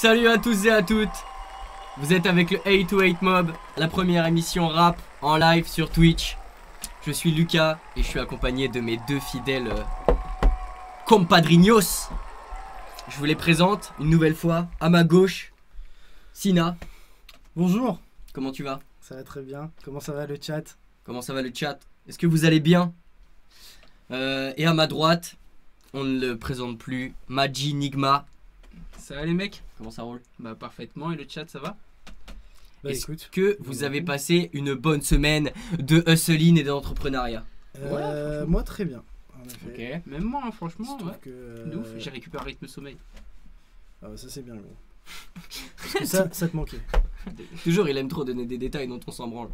Salut à tous et à toutes. Vous êtes avec le 828 Mob, la première émission rap en live sur Twitch. Je suis Lucas et je suis accompagné de mes deux fidèles compadrinos. Je vous les présente une nouvelle fois. À ma gauche, Sina. Bonjour. Comment tu vas? Ça va très bien. Comment ça va le chat? Comment ça va le chat? Est-ce que vous allez bien? Et à ma droite, on ne le présente plus, Maji Nigma. Ça va les mecs? Comment ça roule? Bah parfaitement, et le chat ça va? Bah, Est-ce écoute, que vous avez passé une bonne semaine de hustling et d'entrepreneuriat? moi très bien. En effet. Ok. Même moi hein, franchement, Je trouve ouais. que, De ouf, j'ai récupéré un rythme sommeil. Ah, ça c'est bien gros. Parce que ça te manquait. Toujours il aime trop donner des détails dont on s'en branle.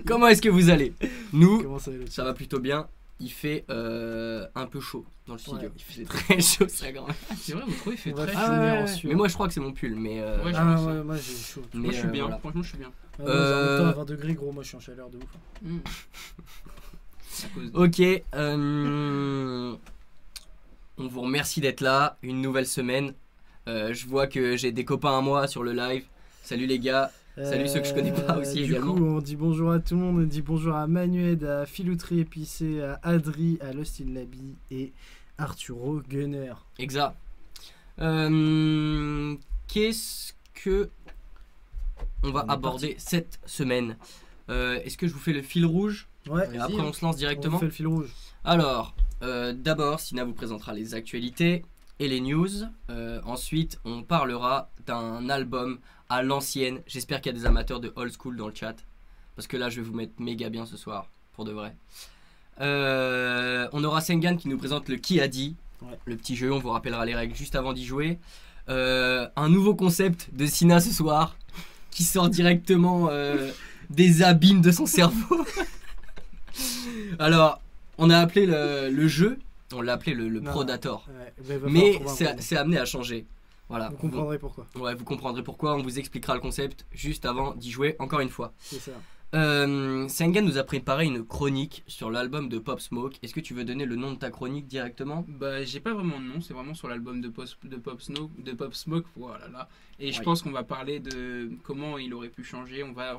Comment est-ce que vous allez? Nous, Comment ça va le ça chat? va plutôt bien. Il fait un peu chaud dans le studio. Ouais, Il fait très chaud, ça grand. C'est vrai, vous trouvez, il fait On va très fumer chaud. en Mais sueur. moi je crois que c'est mon pull. Mais Ouais, je Ah pense, ouais, moi j'ai chaud. mais, Moi je suis bien, voilà. franchement je suis bien. Ouais, moi, j'ai en même temps à 20 degrés gros, moi je suis en chaleur de ouf. Mm. À cause de- Ok. On vous remercie d'être là. Une nouvelle semaine. Je vois que j'ai des copains à moi sur le live. Salut les gars. Salut ceux que je connais pas aussi du également. coup, on dit bonjour à tout le monde. On dit bonjour à Manuel, à Filoutri Épicé, à Adri, à Lost in Labi et Arturo Gunner. Exact. Qu'est-ce que on va On est aborder cette semaine? Est-ce que je vous fais le fil rouge Ouais, et après on se lance directement? on fait le fil rouge. Alors, d'abord, Sina vous présentera les actualités et les news. Ensuite, on parlera d'un album à l'ancienne. J'espère qu'il y a des amateurs de old school dans le chat. Parce que là, je vais vous mettre méga bien ce soir, pour de vrai. On aura Sengan qui nous présente le Qui a dit. Ouais. Le petit jeu, on vous rappellera les règles juste avant d'y jouer. Un nouveau concept de Sina ce soir, qui sort directement des abîmes de son cerveau. Alors, on a appelé le jeu, on l'a appelé le Non. Prodator. Ouais, va falloir Mais trouver un c'est nom. c'est amené à changer. Voilà. Vous comprendrez pourquoi. Ouais, vous comprendrez pourquoi. On vous expliquera le concept juste avant d'y jouer, encore une fois. C'est ça. Sengan nous a préparé une chronique sur l'album de Pop Smoke. Est-ce que tu veux donner le nom de ta chronique directement? Bah j'ai pas vraiment de nom, c'est vraiment sur l'album de Pop Smoke, voilà là. Et je Oui. pense qu'on va parler de comment il aurait pu changer. On va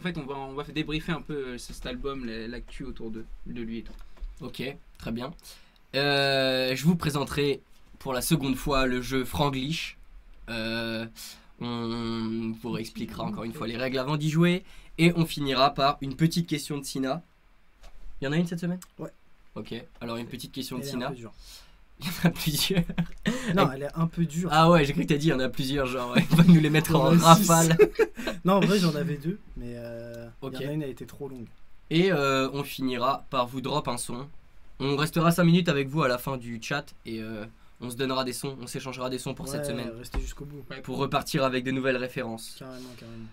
débriefer un peu cet album, l'actu autour de lui et tout. Ok, très bien. Je vous présenterai pour la seconde fois le jeu Franglish. On vous réexpliquera encore une fois les règles avant d'y jouer. Et on finira par une petite question de Sina. Il y en a une cette semaine? Ouais. Ok, alors une petite question de Elle est un Sina. peu dure. Il y en a plusieurs. Non, elle est un peu dure. Ah ouais, j'ai cru que t'as dit il y en a plusieurs, genre il va nous les mettre en Ouais, six. rafale. Non, en vrai, j'en avais deux, mais Ok. il y en a une, elle était trop longue. Et on finira par vous drop un son. On restera 5 minutes avec vous à la fin du chat et on se donnera des sons, on s'échangera des sons pour cette Ouais, semaine. Restez jusqu'au bout. Pour repartir avec de nouvelles références. Carrément, carrément.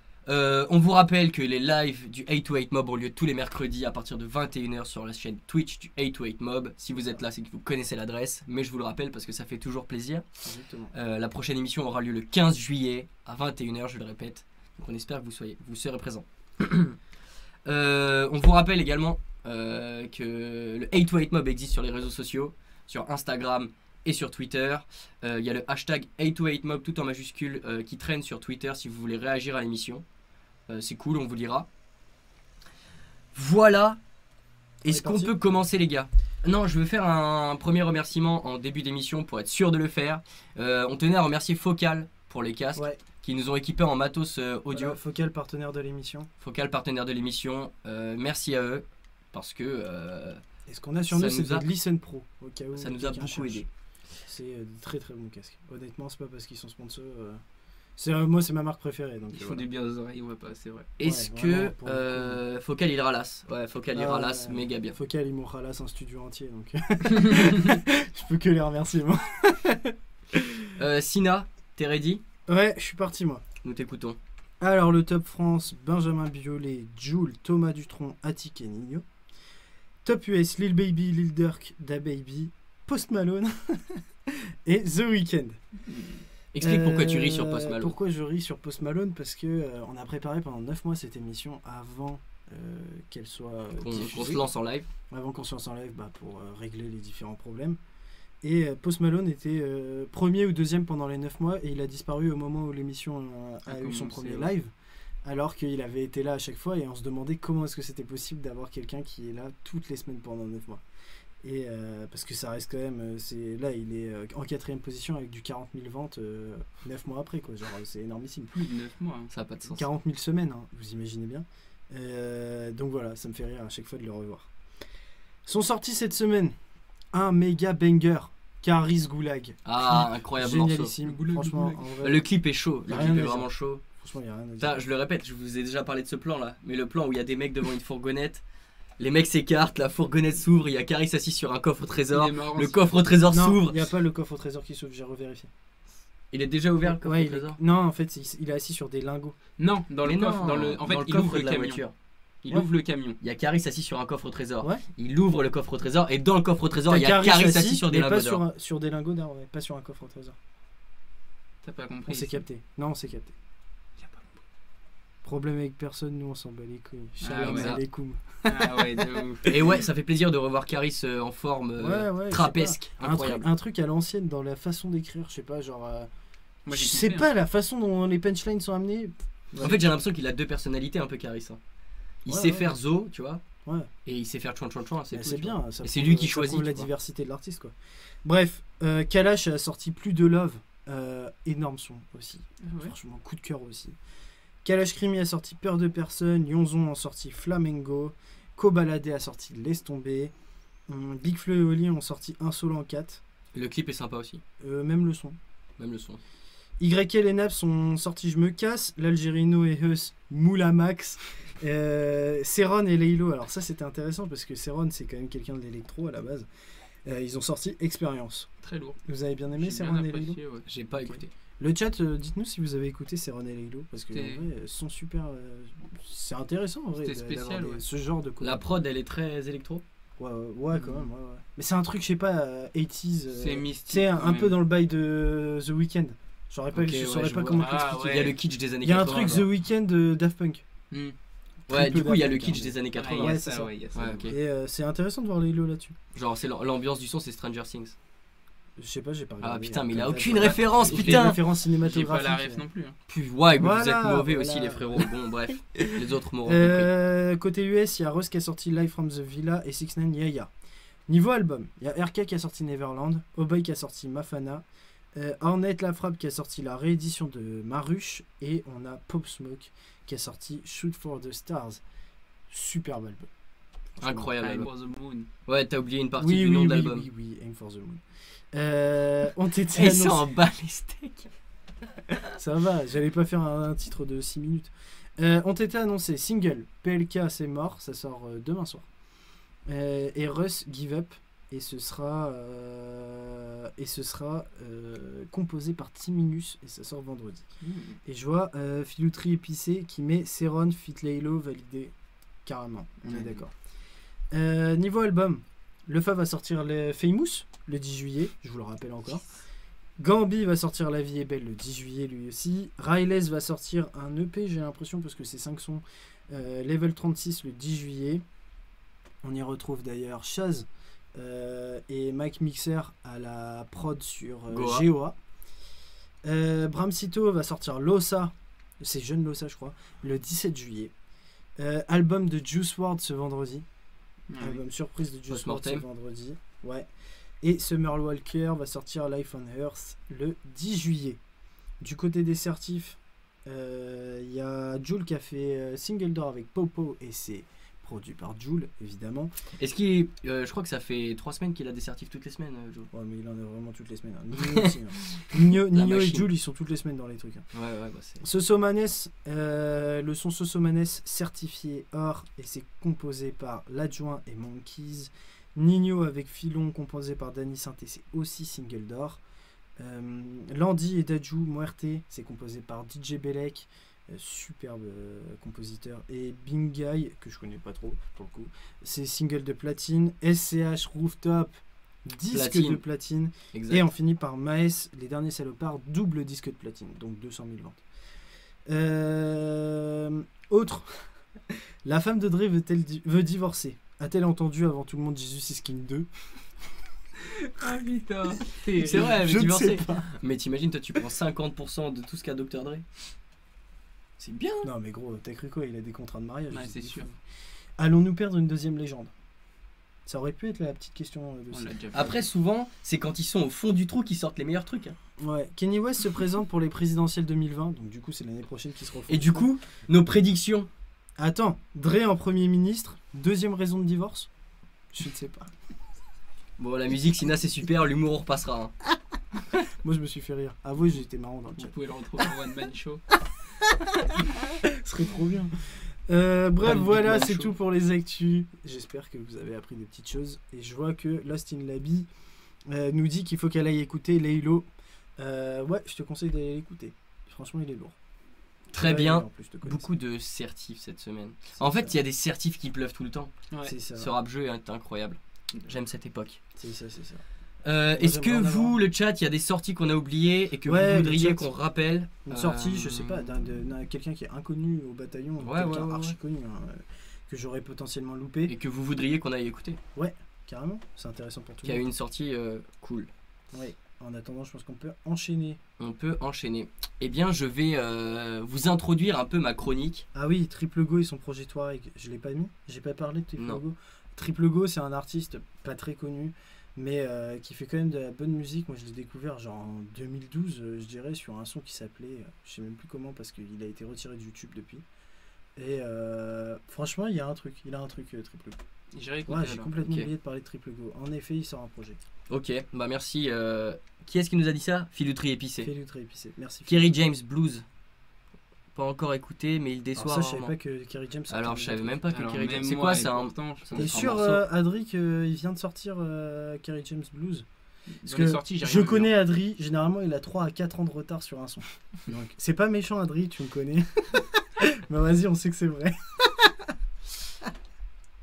On vous rappelle que les lives du 828 Mob ont lieu tous les mercredis à partir de 21h sur la chaîne Twitch du 828 Mob. Si vous êtes là, c'est que vous connaissez l'adresse, mais je vous le rappelle parce que ça fait toujours plaisir. Exactement. La prochaine émission aura lieu le 15 juillet à 21h, je le répète. Donc on espère que vous serez présents. On vous rappelle également que le 828 Mob existe sur les réseaux sociaux, sur Instagram et sur Twitter. Il y a le hashtag 828 Mob tout en majuscule qui traîne sur Twitter si vous voulez réagir à l'émission. C'est cool, on vous lira. Voilà. Est-ce qu'on parti peut commencer les gars? Non, je veux faire un premier remerciement en début d'émission pour être sûr de le faire. On tenait à remercier Focal pour les casques Ouais, qui nous ont équipés en matos audio. voilà, Focal, partenaire de l'émission. Focal, partenaire de l'émission. Merci à eux parce que Et ce qu'on a sur Ça nous, c'est nous a- de Listen Pro. Au cas où ça nous a quelqu'un beaucoup cherche. aidé. C'est de très très bons casques. Honnêtement, c'est pas parce qu'ils sont sponsors. Moi, c'est ma marque préférée. Donc, Ils font voilà. du bien aux oreilles, on va pas, c'est vrai. Est-ce Ouais, que vraiment, pour le Focal il ralasse? Ouais, Focal il Ah, ralasse méga bien. Focal, ils m'ont ralasse un studio entier. Donc, je peux que les remercier, moi. Sina, t'es ready? Ouais, je suis parti, moi. Nous t'écoutons. Alors, le top France, Benjamin Biolay, Jul, Thomas Dutronc, Attic et Nino. Top US, Lil Baby, Lil Durk, DaBaby, Post Malone et The Weeknd. Explique pourquoi tu ris sur Post Malone. Pourquoi je ris sur Post Malone? Parce que on a préparé pendant 9 mois cette émission avant qu'elle soit Qu'on se diffusée. lance en live. Avant qu'on se lance en live pour régler les différents problèmes. Et Post Malone était premier ou deuxième pendant les 9 mois et il a disparu au moment où l'émission a eu son premier live. Alors qu'il avait été là à chaque fois et on se demandait comment est-ce que c'était possible d'avoir quelqu'un qui est là toutes les semaines pendant 9 mois. Et parce que ça reste quand même, là il est en 4ème position avec du 40 000 ventes 9 mois après, quoi. Genre c'est énormissime. Plus de 9 mois. Hein. Ça n'a pas de sens. 40 000 semaines, hein, vous imaginez bien. Donc voilà, ça me fait rire à chaque fois de le revoir. Sont sortis cette semaine un méga banger, Karis Goulag. Ah, incroyable morceau. Génialissime, franchement. En vrai, Le clip est chaud, Y le a clip rien est à dire. vraiment chaud. franchement, y a rien à dire. Putain, je le répète, je vous ai déjà parlé de ce plan là, mais le plan où il y a des mecs devant une fourgonnette, les mecs s'écartent, la fourgonnette s'ouvre, il y a Karis assis sur un coffre au trésor, Il est marrant, le ce- coffre au trésor Non, s'ouvre. il n'y a pas le coffre au trésor qui s'ouvre, j'ai revérifié. Il est déjà ouvert le coffre Ouais, au trésor. non, en fait, il est assis sur des lingots. Non, dans le Mais coffre. non, En fait, dans le il coffre ouvre de le la camion. voiture. Il Ouais. ouvre le camion. Il y a Karis assis sur un coffre au trésor. Ouais. Il ouvre le coffre au trésor et dans le coffre au trésor, il y a T'as Karis assis sur des mais pas lingots d'or. sur des lingots d'or, ouais, pas sur un coffre au trésor. T'as pas compris. On s'est ici. capté. Non, on s'est capté. J'ai pas compris. Problème avec personne, nous on s'en bat les couilles. Ah Shalom ouais. alaikum. Ah ouais, de ouf. Et ouais, ça fait plaisir de revoir Karis en forme Ouais, je sais trapesque, pas. incroyable. Un truc à l'ancienne dans la façon d'écrire, je sais pas, genre. Moi, Je j'ai sais kiffé, pas la façon dont les punchlines sont amenées. En fait, j'ai l'impression qu'il a deux personnalités un peu Karis. Hein. Il Ouais, sait ouais. faire Zo, tu vois, Ouais. et il sait faire chouan chouan chouan, c'est Mais cool, c'est tu bien. vois. Ça Et c'est prouve- lui qui ça choisit, prouve la tu vois. diversité de l'artiste, quoi. Bref, Kalash a sorti Plus de Love. Énorme son aussi. Ah ouais. Franchement, coup de cœur aussi. Kalash Krimi a sorti Peur de personne. Yonzon a sorti Flamengo. Kobalade a sorti Laisse tomber. Big Flo et Oli ont sorti Un solo en 4. Le clip est sympa aussi, Même le son. même le son. YL et Naps sont sortis Je me casse. L'Algérino et Heus Moula Max. Seron et Leilo. Alors ça c'était intéressant parce que Seron c'est quand même quelqu'un de l'électro à la base. Ils ont sorti Expérience. Très lourd. Vous avez bien aimé J'ai Seron bien et Leilo? apprécié, ouais. J'ai pas Ok. écouté. Le chat, dites-nous si vous avez écouté Seron et Leilo parce que en C'était- vrai, sont super. C'est intéressant en vrai. C'était d'avoir spécial, ouais. ce genre de La prod, elle est très électro. Ouais, quand même. Ouais. Mais c'est un truc, je sais pas, 80s. C'est mystique. Tu sais, un quand peu même. dans le bail de The Weeknd. Je saurais Ok, pas ouais, je pas vois. comment Ah, t'expliquer. Il y a le kitsch des années Il y a un 80. truc The Weeknd de Daft Punk. Hmm. Ouais, Très du peu coup, il y a Daft le Punk, kitsch hein. des années Ah, 80. il y a Ouais, c'est ça, ça. ouais, il y a ça. Ouais, ok. Et c'est intéressant de voir Leilo là-dessus. Genre, c'est l'ambiance du son, c'est Stranger Things. Je sais pas, j'ai pas regardé. Ah putain, mais il a Comme aucune d'hab. référence, Et les putain! références J'ai pas cinématographiques. la ref non plus. Hein. Ouais, mais vous Voilà, êtes mauvais voilà. aussi, les frérots. Bon, bref, les autres m'auront compris. Côté US, il y a Russ qui a sorti Live from the Villa et 6ix9ine Yaya. Niveau album, il y a RK qui a sorti Neverland, Obey qui a sorti Mafana, Hornet La Frappe qui a sorti la réédition de Maruche et on a Pop Smoke qui a sorti Shoot for the Stars. Superbe album. Franchement. Incroyable Time album. for the Moon. Ouais, t'as oublié une partie Oui, du oui, nom oui, de l'album. oui, Aim for the Moon. On t'était Et annoncé. ça en bat les steaks. Ça va, j'allais pas faire un titre de 6 minutes. On t'était annoncé single, PLK c'est mort, ça sort demain soir. Et Russ Give Up, et ce sera composé par Timinus, et ça sort vendredi. Et je vois Filoutri Épicé qui met Seron Fit Laylo validé carrément, on est Ouais. d'accord. Niveau album, Lefa va sortir le Famous le 10 juillet, je vous le rappelle encore. Gambi va sortir La vie est belle le 10 juillet lui aussi. Riles va sortir un EP, j'ai l'impression, parce que c'est 5 sons. Level 36 le 10 juillet. On y retrouve d'ailleurs Chaz et Mike Mixer à la prod sur Goa. GOA. Bramsito va sortir Losa, c'est jeune Losa je crois, le 17 juillet. Album de Juice WRLD ce vendredi. Ah oui. Album surprise de Juice WRLD ce Post-mortem. vendredi. Ouais. Et Summer Walker va sortir Life on Earth le 10 juillet. Du côté des certifs, il y a Jul qui a fait Single Door avec Popo et c'est produit par Jul évidemment. Est-ce qu'il. Je crois que ça fait 3 semaines qu'il a des certifs toutes les semaines, Joe. Ouais, mais il en a vraiment toutes les semaines. Hein. Nino aussi, hein. Nino et machine. Jul ils sont toutes les semaines dans les trucs. Hein. Ouais, bah c'est. Sosomanes, le son Sosomanes certifié or et c'est composé par l'adjoint et Monkeys. Nino avec Filon composé par Danny Saint et c'est aussi single d'or. Landy et Daju Muerte c'est composé par DJ Belek, superbe compositeur, et Bingai que je connais pas trop pour le coup, c'est single de platine. SCH Rooftop disque Platine. de platine. Exact. Et on finit par Maes, les derniers salopards, double disque de platine, donc 200 000 ventes. Autre, la femme de Dre veut divorcer. A-t-elle entendu avant tout le monde Jesus is King 2? Ah putain. C'est vrai, mais Je tu ne pensais. sais pas. Mais t'imagines, toi, tu prends 50% de tout ce qu'a Dr. Dre. C'est bien. Non, mais gros, t'as cru quoi? Il a des contrats de mariage. Ouais, c'est sûr. Allons-nous perdre une deuxième légende? Ça aurait pu être la petite question de On ça. l'a déjà fait. Après, souvent, c'est quand ils sont au fond du trou qu'ils sortent les meilleurs trucs. Hein. Ouais, Kanye West se présente pour les présidentielles 2020, donc du coup, c'est l'année prochaine qu'il se refait. Et du coup, nos prédictions. Attends, Dre en premier ministre, deuxième raison de divorce? Je ne sais pas. Bon, la musique, Sina, c'est super, l'humour, on repassera. Hein. Moi, je me suis fait rire. Avouez, j'ai été marrant dans le Vous chat. pouvez le retrouver en One Man Show. Ce serait trop bien. Bref, Ah, le voilà, Big Man c'est Show. tout pour les actus. J'espère que vous avez appris des petites choses. Et je vois que Lost in Labby nous dit qu'il faut qu'elle aille écouter Laylo. Ouais, je te conseille d'aller l'écouter. Franchement, il est lourd. Très Ouais, bien. en plus, je te connais. Beaucoup de certifs cette semaine. C'est En fait, ça. il y a des certifs qui pleuvent tout le temps. Ouais. C'est ça. Ce rap-jeu est incroyable. J'aime cette époque. C'est ça, c'est ça. Est-ce que j'aimerais en vous, avoir. le chat, il y a des sorties qu'on a oubliées et que Ouais, vous le voudriez chat. qu'on rappelle Une sortie, je sais pas, d'un quelqu'un qui est inconnu au bataillon, Ouais, quelqu'un ouais, archi ouais. connu, que j'aurais potentiellement loupé. et que vous voudriez qu'on aille écouter, Carrément, c'est intéressant pour tout qui le a eu monde. une sortie cool. Ouais. En attendant, je pense qu'on peut enchaîner. On peut enchaîner. Eh bien, je vais vous introduire un peu ma chronique. Ah oui, Triple Go et son projet Touareg, je l'ai pas mis, j'ai pas parlé de Triple Non. Go. Triple Go, c'est un artiste pas très connu, mais qui fait quand même de la bonne musique. Moi, je l'ai découvert genre en 2012, je dirais, sur un son qui s'appelait, je sais même plus comment parce qu'il a été retiré de YouTube depuis. Et franchement, il a un truc, Triple Go. J'irai écouter. Ouais, j'ai alors. complètement Ok. oublié de parler de Triple Go. En effet, il sort un projet. Ok, bah merci. Qui est-ce qui nous a dit ça? Filouterie épicée. Fais-le très épicé. Merci. Kerry James Blues. Pas encore écouté, mais il déçoit Alors ça, je savais rarement. pas que Kerry James. Alors, je savais même pas que Alors, Kerry même James. C'est moi, quoi et ça? pourtant, je T'es un sûr, morceau. Adri, qu'il vient de sortir Kerry James Blues? Parce Dans que les sorties, j'ai je rien vu, connais hein. Adri, généralement il a 3 à 4 ans de retard sur un son. Donc, c'est pas méchant Adri, tu me connais. Mais vas-y, on sait que c'est vrai.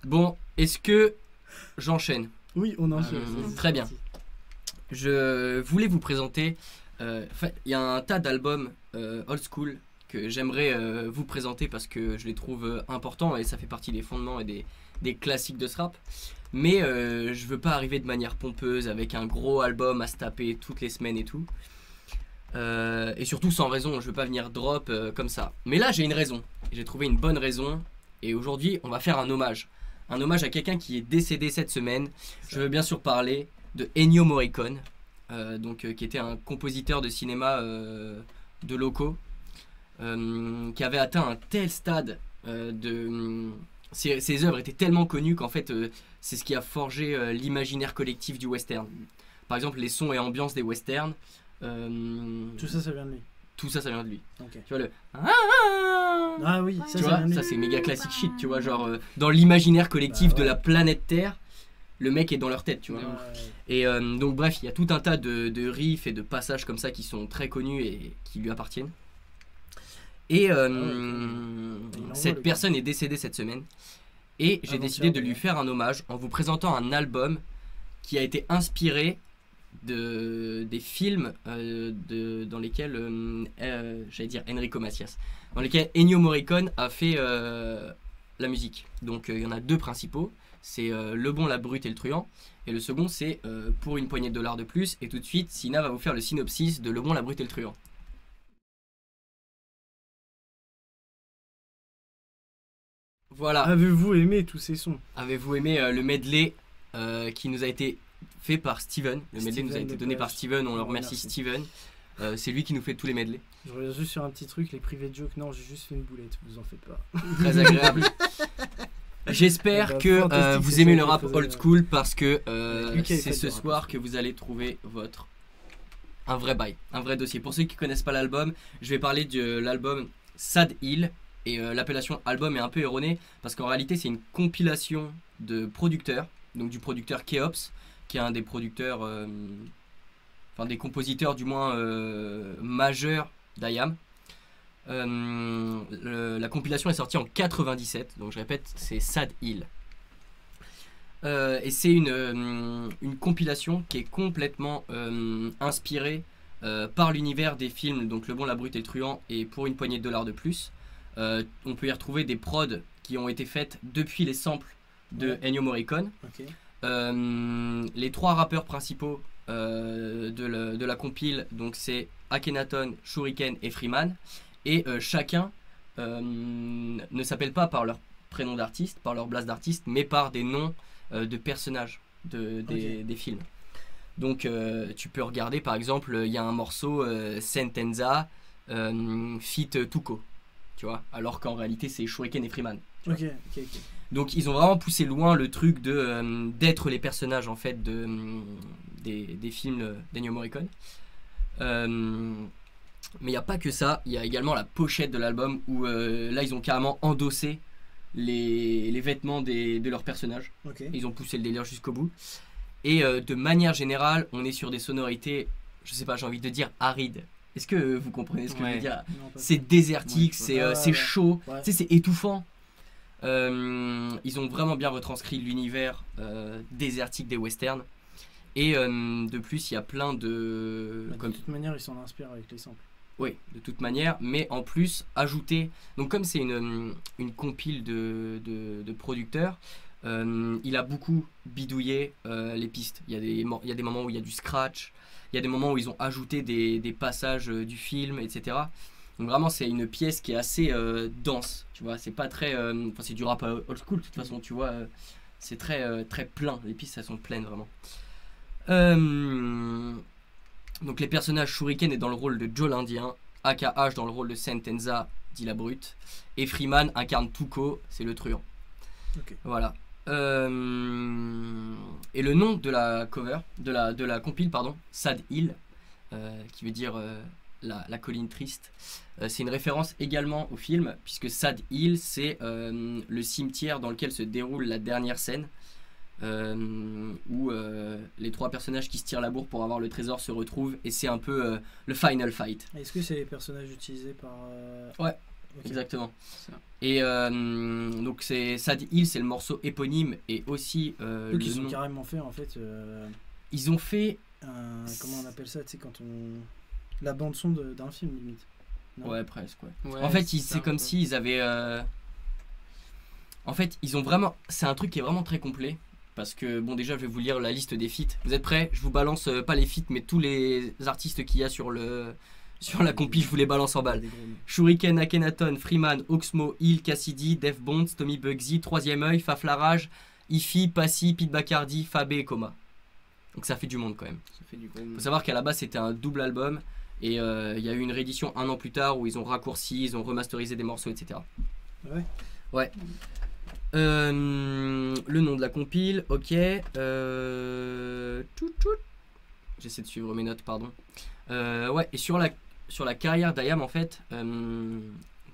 Bon, est-ce que j'enchaîne? Oui, on enchaîne. Mmh, C'est très bien. parti. Je voulais vous présenter. En fait, il y a un tas d'albums old school que j'aimerais vous présenter parce que je les trouve importants et ça fait partie des fondements et des classiques de ce rap. Mais je veux pas arriver de manière pompeuse avec un gros album à se taper toutes les semaines et tout. Et surtout sans raison, je veux pas venir drop comme ça. Mais là, j'ai une raison. J'ai trouvé une bonne raison. Et aujourd'hui, on va faire un hommage. Un hommage à quelqu'un qui est décédé cette semaine. Je veux bien sûr parler de Ennio Morricone, qui était un compositeur de cinéma de locaux, qui avait atteint un tel stade ses œuvres étaient tellement connues qu'en fait c'est ce qui a forgé l'imaginaire collectif du western. Par exemple, les sons et ambiances des westerns, Tout ça, ça vient de lui. tout ça vient de lui. Ok. Tu vois le Ah oui, ça, tu ça vois, vient de lui. ça c'est méga classique shit, tu vois, genre dans l'imaginaire collectif Bah ouais. de la planète Terre, le mec est dans leur tête, tu vois. Ouais. Et donc bref, il y a tout un tas de riffs et de passages comme ça qui sont très connus et qui lui appartiennent. Et Il envoie, cette le personne est décédée cette semaine. Et j'ai Avant-hier, décidé de lui d'ailleurs. faire un hommage en vous présentant un album qui a été inspiré des films dans lesquels, j'allais dire Enrico Macias, dans lesquels Ennio Morricone a fait la musique. Donc il y en a deux principaux. C'est Le Bon, la Brute et le Truand. Et le second, c'est Pour une poignée de dollars de plus. Et tout de suite, Sina va vous faire le synopsis de Le Bon, la Brute et le Truand. Voilà. Avez-vous aimé tous ces sons? Avez-vous aimé le medley qui nous a été fait par Steven? Le medley nous a Steven été Lepage. donné par Steven. On le On remercie remercie. Steven. C'est lui qui nous fait tous les medleys. Je reviens juste sur un petit truc, les privés de joke. Non, j'ai juste fait une boulette, vous en faites pas. Très agréable. J'espère Eh ben, que fantastique, vous c'est aimez ça le qui rap faisait- old school parce que Lui qui avait c'est fait ce du rap soir old que vous allez trouver un vrai bail, un vrai dossier. Pour ceux qui connaissent pas l'album, je vais parler de l'album Sad Hill. Et l'appellation album est un peu erronée parce qu'en réalité c'est une compilation de producteurs, donc du producteur Keops, qui est un des producteurs, enfin des compositeurs du moins majeurs d'IAM. La compilation est sortie en 97, donc je répète, c'est Sad Hill. Et c'est une compilation qui est complètement inspirée par l'univers des films, donc Le Bon, la Brute et le Truand et Pour une poignée de dollars de plus. On peut y retrouver des prods qui ont été faites depuis les samples de Ouais. Ennio Morricone. Ok. Les 3 rappeurs principaux de la compile, donc c'est Akhenaton, Shuriken et Freeman. Et chacun ne s'appelle pas par leur prénom d'artiste, par leur blase d'artiste, mais par des noms de personnages des films. Donc tu peux regarder par exemple, il y a un morceau Sentenza feat Tuco, tu vois, alors qu'en réalité c'est Shuriken et Freeman. Ok. Donc ils ont vraiment poussé loin le truc d'être les personnages en fait des films d'Ennio Morricone. Mais il n'y a pas que ça, il y a également la pochette de l'album où là ils ont carrément endossé les vêtements de leurs personnages. Ok. Ils ont poussé le délire jusqu'au bout. Et de manière générale, on est sur des sonorités, je sais pas, j'ai envie de dire arides. Est-ce que vous comprenez ce que je veux dire? Non, pas C'est désertique, c'est chaud, Ouais. tu sais, c'est étouffant. Ils ont vraiment bien retranscrit l'univers désertique des westerns. Et de plus, il y a plein de... De toute manière, ils s'en inspirent avec les samples. Oui, de toute manière, mais en plus, ajouter... Donc comme c'est une compile de producteurs, il a beaucoup bidouillé les pistes. Il y a des moments où il y a du scratch, il y a des moments où ils ont ajouté des passages du film, etc. Donc vraiment, c'est une pièce qui est assez dense, tu vois. C'est pas très... Enfin, c'est du rap old school, de toute façon, tu vois. C'est très, très plein. Les pistes, elles sont pleines, vraiment. Donc les personnages, Shuriken est dans le rôle de Joe l'Indien, AKH dans le rôle de Sentenza, dit la brute, et Freeman incarne Tuco, c'est le truand. Ok. Voilà. Et le nom de la cover, de la compile, pardon, Sad Hill, qui veut dire la colline triste, c'est une référence également au film, puisque Sad Hill, c'est le cimetière dans lequel se déroule la dernière scène, où les 3 personnages qui se tirent la bourre pour avoir le trésor se retrouvent, et c'est un peu le final fight. Est-ce que c'est les personnages utilisés par... Ouais. Ok. Exactement. Ça. Et donc c'est Sad Hill, c'est le morceau éponyme, et aussi Donc le ils ont nom. carrément fait en fait Ils ont fait comment on appelle ça, tu sais, quand on... La bande son d'un film limite. Non. ouais presque ouais. Ouais, En fait ça, c'est comme un peu. s'ils avaient en fait ils ont vraiment, c'est un truc qui est vraiment très complet, parce que bon, déjà je vais vous lire la liste des feats. Vous êtes prêts? Je vous balance pas les feats, mais tous les artistes qu'il y a sur la compil, je vous les balance en balle. Des gros noms. Shuriken, Akhenaton, Freeman, Oxmo, Hill, Cassidy, Def Bonds, Tommy Bugsy, Troisième Œil, Faflarage, Ify, Passy, Pete Bacardi, Fabé et Coma. Donc ça fait du monde quand même. Ça fait du gros. Faut savoir qu'à la base c'était un double album, et il y a eu une réédition 1 an plus tard où ils ont raccourci, ils ont remasterisé des morceaux, etc. Ouais. Ouais. Le nom de la compile, ok. J'essaie de suivre mes notes, pardon. Ouais, et sur la carrière d'IAM, en fait,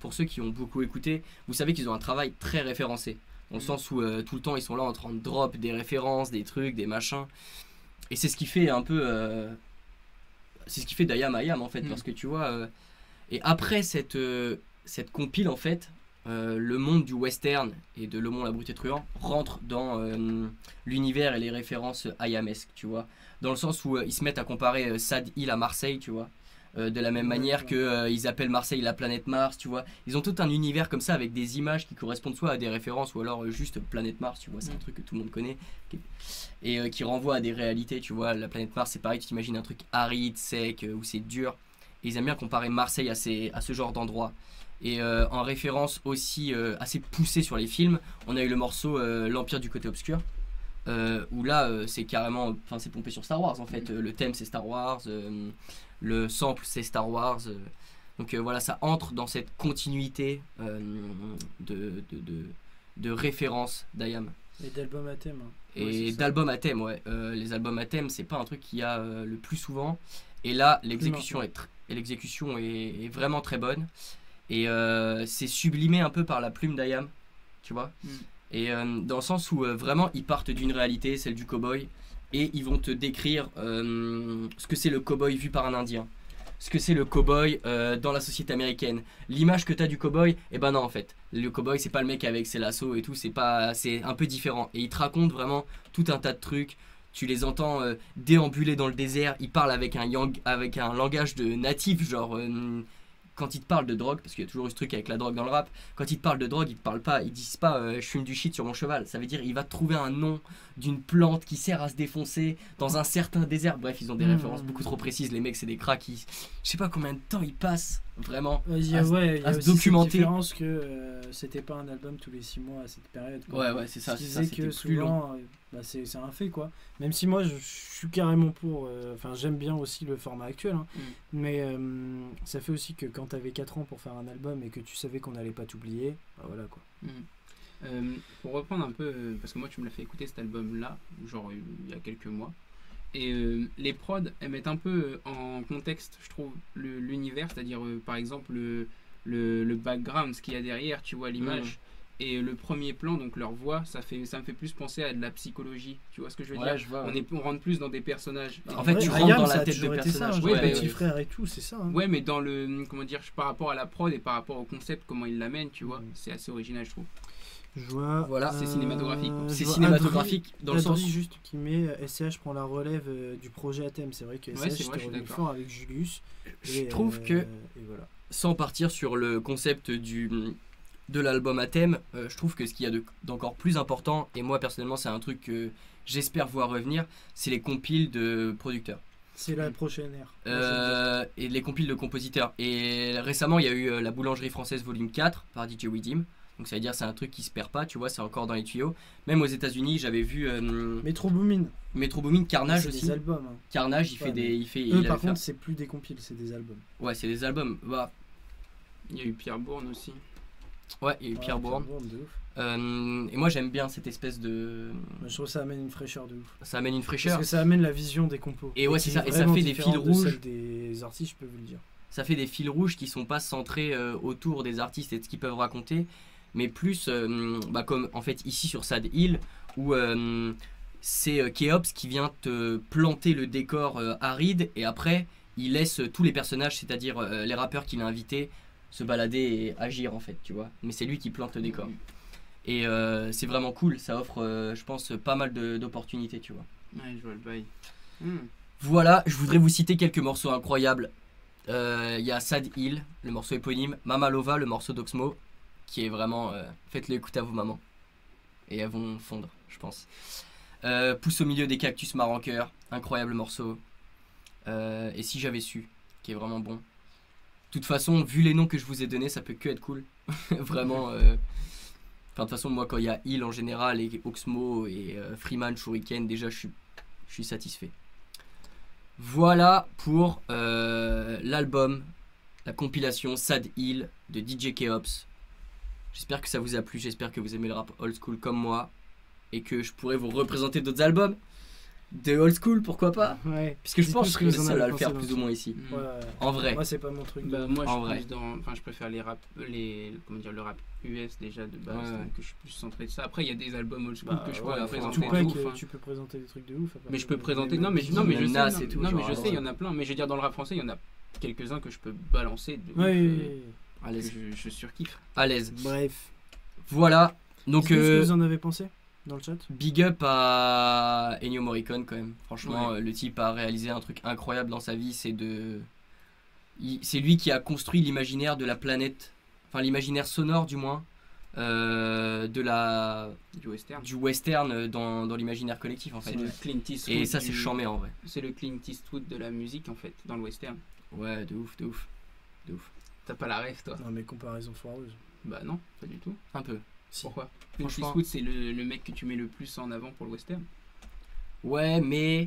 pour ceux qui ont beaucoup écouté, vous savez qu'ils ont un travail très référencé. Dans le sens où tout le temps ils sont là en train de drop des références, des trucs, des machins. Et c'est ce qui fait un peu. C'est ce qui fait d'IAM IAM en fait. Parce que tu vois. Et après cette compile, en fait, le monde du western et de Le Monde, la Brute et Truand rentre dans l'univers et les références IAMesques, tu vois. Dans le sens où ils se mettent à comparer Sad Hill à Marseille, tu vois. De la même manière que ils appellent Marseille la planète Mars, tu vois. Ils ont tout un univers comme ça avec des images qui correspondent soit à des références ou alors juste planète Mars, tu vois. C'est un truc que tout le monde connaît et qui renvoie à des réalités, tu vois. La planète Mars, c'est pareil, tu t'imagines un truc aride, sec, où c'est dur. Et ils aiment bien comparer Marseille à ce genre d'endroit. Et en référence aussi assez poussée sur les films, on a eu le morceau L'Empire du côté obscur, où là c'est carrément, enfin c'est pompé sur Star Wars en fait. Le thème c'est Star Wars, le sample c'est Star Wars, donc voilà, ça entre dans cette continuité de références d'IAM. Et d'albums à thème. Hein. Et Ouais, c'est ça. d'albums à thème, ouais. Les albums à thème, c'est pas un truc qu'il y a le plus souvent. Et là, l'exécution est vraiment très bonne. Et c'est sublimé un peu par la plume d'IAM, tu vois. Et dans le sens où vraiment ils partent d'une réalité, celle du cow-boy, et ils vont te décrire ce que c'est le cow-boy vu par un Indien, ce que c'est le cow-boy dans la société américaine. L'image que tu as du cow-boy, et ben non en fait, le cow-boy c'est pas le mec avec ses lassos et tout, c'est un peu différent. Et ils te racontent vraiment tout un tas de trucs. Tu les entends déambuler dans le désert, ils parlent avec un langage de natif, genre quand ils te parlent de drogue, parce qu'il y a toujours eu ce truc avec la drogue dans le rap, quand ils te parlent de drogue, ils disent pas je fume du shit sur mon cheval. Ça veut dire il va te trouver un nom d'une plante qui sert à se défoncer dans un certain désert. Bref, ils ont des références beaucoup trop précises. Les mecs, c'est des cracks. Je sais pas combien de temps ils passent vraiment Il y a à aussi se documenter. cette différence que c'était pas un album tous les 6 mois à cette période. Quoi. Ouais, c'est ça. Ce qui C'est ça, faisait que c'était plus long. souvent, c'est un fait quoi. Même si moi je suis carrément pour. Enfin, j'aime bien aussi le format actuel. Hein, mais ça fait aussi que quand t'avais 4 ans pour faire un album et que tu savais qu'on allait pas t'oublier, bah voilà quoi. Pour reprendre un peu, parce que moi tu me l'as fait écouter cet album-là, genre il y a quelques mois. Et les prods, elles mettent un peu en contexte, je trouve, l'univers, c'est-à-dire par exemple le background, ce qu'il y a derrière, tu vois l'image. Et le premier plan, donc leur voix, ça me fait plus penser à de la psychologie. Tu vois ce que je veux dire? Je vois, on rentre plus dans des personnages. En fait, tu rentres dans la tête de personnages. Ouais, Ouais, petit frère et tout, c'est ça. Hein. Ouais, mais dans le, comment dire, par rapport à la prod et par rapport au concept, comment ils l'amènent, tu vois, c'est assez original, je trouve. Je vois, Voilà, c'est cinématographique, quoi. C'est je vois cinématographique dans le Adri sens. juste qui met SCH prend la relève du projet à thème. C'est vrai que Ouais, SCH c'est vrai, je suis revenu d'accord. fort avec Julius. Je Et, trouve que et voilà. sans partir sur le concept de l'album à thème, je trouve que ce qu'il y a d'encore plus important, et moi personnellement c'est un truc que j'espère voir revenir, c'est les compiles de producteurs. C'est la prochaine ère. Et les compiles de compositeurs. Et récemment il y a eu la Boulangerie Française volume 4 par DJ Widim. Donc ça veut dire c'est un truc qui se perd pas, tu vois, c'est encore dans les tuyaux. Même aux États-Unis j'avais vu Metro Boomin. Metro Boomin, Carnage C'est aussi. des albums. Hein. Carnage il Ouais, fait des... Eux, il par avait contre, c'est plus des compiles, c'est des albums. ouais, c'est des albums. Bah, Il y a eu Pierre Bourne aussi. ouais, il y a eu Pierre Bourne. de ouf. Et moi j'aime bien cette espèce de... Moi, je trouve que ça amène une fraîcheur de ouf. Ça amène une Parce fraîcheur. que ça amène la vision des compos. Et ouais, c'est qui ça, est et ça vraiment fait des fils différente de rouges. celle des artistes, je peux vous le dire. Ça fait des fils rouges qui sont pas centrés autour des artistes et de ce qu'ils peuvent raconter, mais plus comme en fait ici sur Sad Hill, où c'est Keops qui vient te planter le décor aride, et après il laisse tous les personnages, c'est-à-dire les rappeurs qu'il a invités, se balader et agir en fait, tu vois. Mais c'est lui qui plante le décor. Et c'est vraiment cool, ça offre je pense pas mal d'opportunités, tu vois. Ouais, je vois le bail. Voilà, je voudrais vous citer quelques morceaux incroyables. Il y a Sad Hill, le morceau éponyme, Mama Lova, le morceau d'Oxmo, qui est vraiment... faites-le écouter à vos mamans. Et elles vont fondre, je pense. Pousse au milieu des cactus Marancoeur, incroyable morceau. Et Si j'avais su, qui est vraiment bon. De toute façon, vu les noms que je vous ai donnés, ça peut que être cool. Vraiment... Enfin, de toute façon, moi, quand il y a Hill en général, et Oxmo, et Freeman, Shuriken, déjà, je suis satisfait. Voilà pour l'album, la compilation Sad Hill de DJ Keops. J'espère que ça vous a plu, j'espère que vous aimez le rap old school comme moi et que je pourrai vous représenter d'autres albums de old school, pourquoi pas, Ouais. puisque je pense que je serai le vous en seul à avez le faire pensé plus ou moins ici. Ouais. En vrai. Moi, c'est pas mon truc. Bah, moi, En je vrai. suis plus dans. Enfin, je préfère comment dire, le rap US déjà de base, Ouais. donc je suis plus centré de ça. Après, il y a des albums old school Bah, que je ouais, peux enfin, présenter. Tupac, de ouf, hein. tu peux présenter des trucs de ouf. Mais je peux présenter. Mais Non, mais même je sais. Nas Non, et tout, non, mais genre, je sais, il y en a plein. Mais je veux dire, dans le rap français, il y en a quelques-uns que je peux balancer. De ouf, Ouais. À que l'aise. je surkiffe. À l'aise. Bref. Voilà. Donc Dites-nous ce que vous en avez pensé dans le chat. big up à Ennio Morricone quand même. Franchement, Ouais. le type a réalisé un truc incroyable dans sa vie. C'est lui qui a construit l'imaginaire de la planète, enfin l'imaginaire sonore du moins, Du western. du western dans l'imaginaire collectif en fait. C'est le Clint Eastwood. Et ça c'est charmé en vrai. C'est le Clint Eastwood de la musique en fait, dans le western. Ouais, de ouf, de ouf, de ouf. T'as pas la rêve toi? Non, mais comparaison foireuse. Bah non, pas du tout. Un peu. Si. Pourquoi? Clint Franchement. Eastwood, c'est le mec que tu mets le plus en avant pour le western. Ouais, mais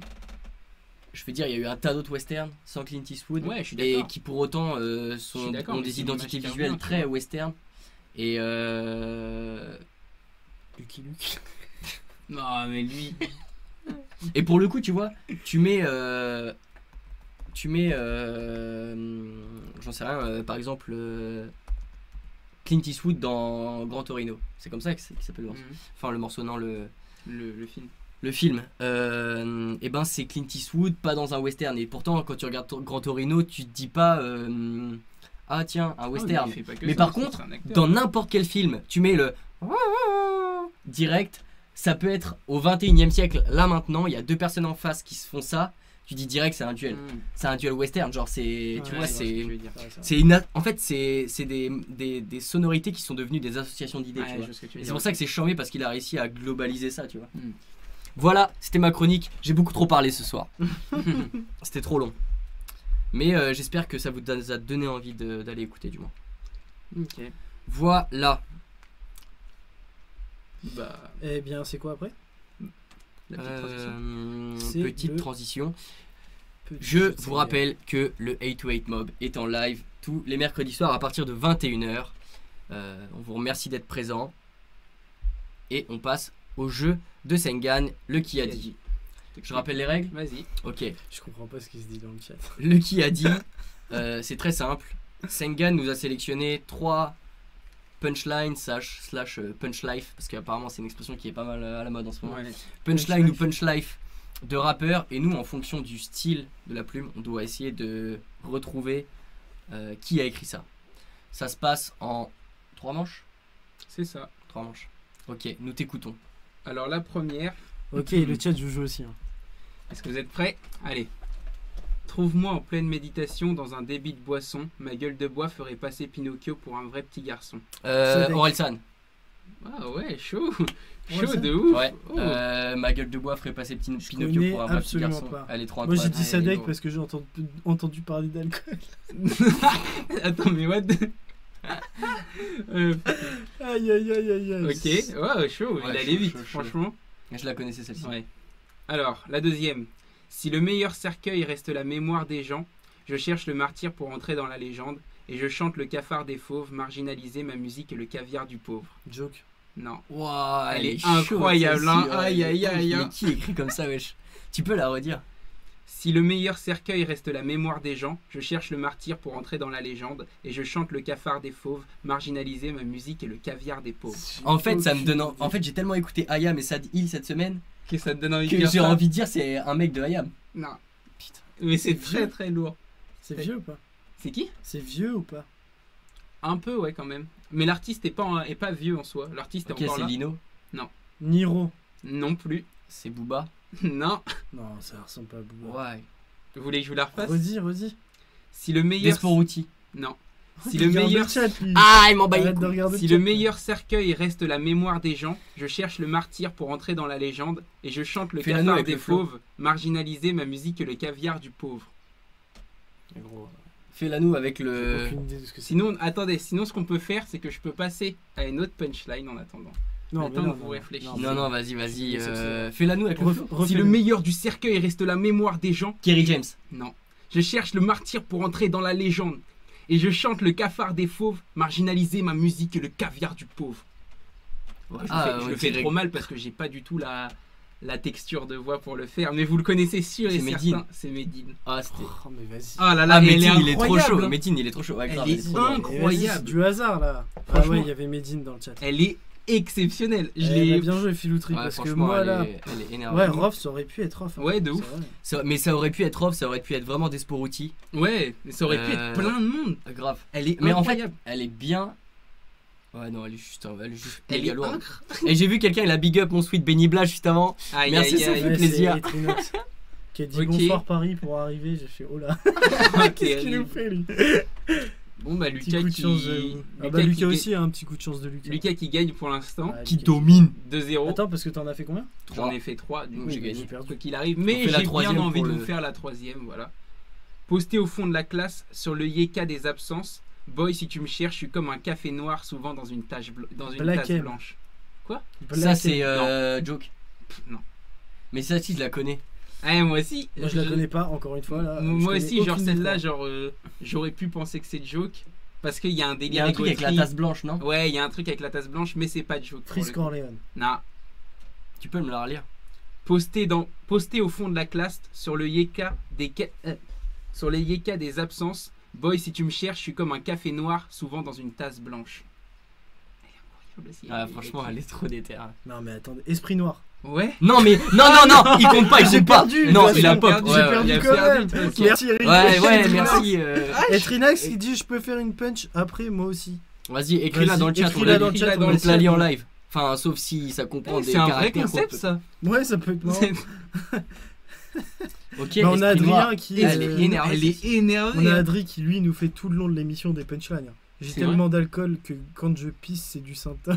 je veux dire, il y a eu un tas d'autres westerns sans Clint Eastwood. Ouais, je suis et d'accord. qui pour autant suis d'accord, ont mais des c'est une identités image qui visuelles revient, tu très vois. western. Et Lucky Luke. Non, mais lui. Et pour le coup, tu vois, tu mets, j'en sais rien, par exemple, Clint Eastwood dans Gran Torino. C'est comme ça qu'il s'appelle le morceau. Enfin, le morceau, non, Le film. le film. Et ben, c'est Clint Eastwood, pas dans un western. Et pourtant, quand tu regardes Gran Torino, tu te dis pas, ah tiens, un western. il fait pas que Mais ça, par c'est contre, un acteur. Dans n'importe quel film, tu mets le direct. Ça peut être au 21e siècle, là maintenant, il y a deux personnes en face qui se font ça. tu dis direct c'est un duel. Mm. C'est un duel western, genre c'est. Tu Ouais, vois, je vois ce que tu c'est. veux dire. Ouais, ça va. En fait, c'est des sonorités qui sont devenues des associations d'idées, Ouais, tu je vois. vois ce que tu veux Et c'est dire. pour ça que c'est charmé parce qu'il a réussi à globaliser ça, tu vois. Mm. Voilà, c'était ma chronique. J'ai beaucoup trop parlé ce soir. C'était trop long. Mais j'espère que ça vous a donné envie d'aller écouter du moins. Ok. Voilà. Bah, Eh bien, c'est quoi après? la petite transition. C'est Petite le- transition. Petit Je jeu de vous Sega. rappelle que le 808 Mob est en live tous les mercredis soirs à partir de 21h. On vous remercie d'être présents. Et on passe au jeu de Sengan, le qui a dit. Je rappelle les règles. Vas-y. Ok. Je comprends pas ce qui se dit dans le chat. Le qui a dit, c'est très simple. Sengan nous a sélectionné 3 punchlines slash punch life, parce qu'apparemment c'est une expression qui est pas mal à la mode en ce moment. Ouais. Punchline ou punch life de rappeurs, et nous en fonction du style de la plume, on doit essayer de retrouver qui a écrit ça. Ça se passe en 3 manches. C'est ça. 3 manches. Ok, nous t'écoutons. Alors la première, Ok, le chat, je joue aussi. Hein. est-ce que vous êtes prêts? Allez. Trouve-moi en pleine méditation dans un débit de boisson. Ma gueule de bois ferait passer Pinocchio pour un vrai petit garçon. Sadek. Orelsan. Ah ouais, chaud. Ouais, Chaud ça. de ouf. Ouais. Oh. Ma gueule de bois ferait passer Je Pinocchio connais pour un vrai petit absolument garçon. pas. Elle est trop Moi, j'ai incroyable. dit Ouais, Sadek bon. parce que j'ai entendu parler d'alcool. Attends, mais what? Aïe, aïe, aïe, aïe, aïe. Ok, ouais, chaud. Ouais, Il allait chaud, vite, chaud, chaud. franchement. Je la connaissais celle-ci. Ouais. Alors, la deuxième. Si le meilleur cercueil reste la mémoire des gens, je cherche le martyr pour entrer dans la légende, et je chante le cafard des fauves, marginaliser ma musique et le caviar du pauvre. Joke. Non. Wow, Elle est incroyable, chaude, hein. celle-ci, Aïe, aïe, aïe, Mais hein. qui écrit comme ça, wesh? Tu peux la redire? Si le meilleur cercueil reste la mémoire des gens, je cherche le martyr pour entrer dans la légende, et je chante le cafard des fauves, marginaliser ma musique et le caviar des pauvres. En fait, ça me donne. Aucune En fait, j'ai tellement écouté Ayam et Sad Hill cette semaine Qu'est-ce que ça te donne envie de que dire j'ai ça? envie de dire c'est un mec de Ayam. Non. Putain. Mais c'est C'est très vieux. très lourd. C'est vieux ou pas? C'est qui? C'est vieux ou pas? Un peu, ouais, quand même. Mais l'artiste est pas vieux en soi. L'artiste Ok, est encore c'est là. Lino, Niro. Non plus. c'est Booba. Non. Non, ça ressemble pas à Booba. Ouais. Vous voulez que je vous la refasse? Redis. Si le meilleur. Desporuti. Non. Oh, Si il le regarde meilleur. chat, lui. Ah, il m'en bat les Arrête de couilles. regarder Si chat. le meilleur cercueil reste la mémoire des gens, je cherche le martyr pour entrer dans la légende, et je chante le Fais-la nous cafard avec des le flow. fauves, marginaliser ma musique et le caviar du pauvre. Gros. Fais-la nous avec J'ai le. aucune idée de ce que c'est. Sinon, attendez, sinon ce qu'on peut faire, c'est que je peux passer à une autre punchline en attendant. Non, Attends, mais non, vous non, réfléchissez. Non, non, vas-y, C'est exceptionnel. Fais-la nous avec le. flow. Refais-le. Si le meilleur du cercueil reste la mémoire des gens, Kerry James. non. Je cherche le martyr pour entrer dans la légende. Et je chante le cafard des fauves, marginaliser ma musique et le caviar du pauvre. Ouais, je le fais trop mal parce que j'ai pas du tout la texture de voix pour le faire. Mais vous le connaissez sûr et C'est certain. Medine. C'est Medine. Ah, c'était. Oh, mais vas-y. Ah là là, Ah, mais elle Medine, est il est trop incroyable, chaud. hein. Medine, il est trop chaud. Ouais, Elle grave, est elle est trop Mais bonne. vas-y, incroyable. c'est du hasard là. Ah Franchement. ouais, il y avait Medine dans le chat. Elle est exceptionnelle. Je Elle a l'ai. bien joué Filoutri Ouais, parce que franchement, moi elle là. est énervante. Ouais, Rof, ça aurait pu être Rof. hein. Ouais, de C'est ouf. vrai. Mais ça aurait pu être off, ça aurait pu être vraiment Desporuti. Ouais, mais ça aurait pu être plein de monde. Grave. Elle est Mais en fait, incroyable. elle est bien. Ouais, non, elle est juste Elle méga est lourde. incre. Et j'ai vu quelqu'un, il a big up mon sweet Benny Blas juste avant. Aïe, Merci, aïe, ça aïe. fait Ouais, plaisir. c'est Etrinox qui a dit Ok. bonsoir Paris pour arriver. J'ai fait oh là. Ok, Qu'est-ce qu'il allez. nous fait lui? Bon bah Petit Lucas coup de qui. chance. Ah bah qui Lucas ga- aussi a un petit coup de chance de Lucas. Lucas qui gagne pour l'instant. Ouais, Qui Lucas. domine. 2-0. Attends, parce que t'en as fait combien? J'en ai fait 3, donc Oui, j'ai bah, gagné. j'ai perdu. Quoi qu'il arrive. On Mais fait la j'ai bien troisième envie pour de le- vous faire la troisième, voilà. Posté au fond de la classe sur le Yeka des absences. Boy, si tu me cherches, je suis comme un café noir, souvent dans une tasse Black tasse M. blanche. Ça, Black c'est M. Joke. Pff, non. Mais ça, si, je la connais. Ah, moi aussi. Moi je la connais pas, encore une fois là. Moi Je aussi, connais genre aucune celle-là, des trois. genre j'aurais pu penser que c'est Joke. Parce qu'il y a un Il délire y a un truc avec la égoterie. tasse blanche, non? Ouais, il y a un truc avec la tasse blanche, mais c'est pas Joke. pour Frisk le coup. Corleone. Non. Tu peux me la relire? Posté au fond de la classe sur le Yeka sur les Yeka des absences. Boy, si tu me cherches, je suis comme un café noir, souvent dans une tasse blanche. Elle est incroyable aussi. Ah, franchement, elle est trop déter. Non mais attendez, Esprit Noir. Ouais. Non, mais. Non, il compte pas, il J'ai compte pas. perdu, Non, j'ai il a perdu, pop. j'ai Ouais, perdu il a quand perdu, même. de toute façon. Merci Eric. ouais, merci. Etrinax qui dit je peux faire une punch après moi aussi. Vas-y, écris-la Vas-y, dans le chat. écris-la dans le chat, on on te la lit en essaie. live. Enfin, sauf si ça comprend des C'est un vrai caractères qu'on concept peut- ça. Ouais, ça peut être marrant. C'est- Ok, Bah, on a esprit noir. Adrien qui Elle est énervée. Elle est énervée. On a hein. Adri qui lui nous fait tout le long de l'émission des punchlines. J'ai C'est tellement d'alcool que quand je pisse c'est du synthé.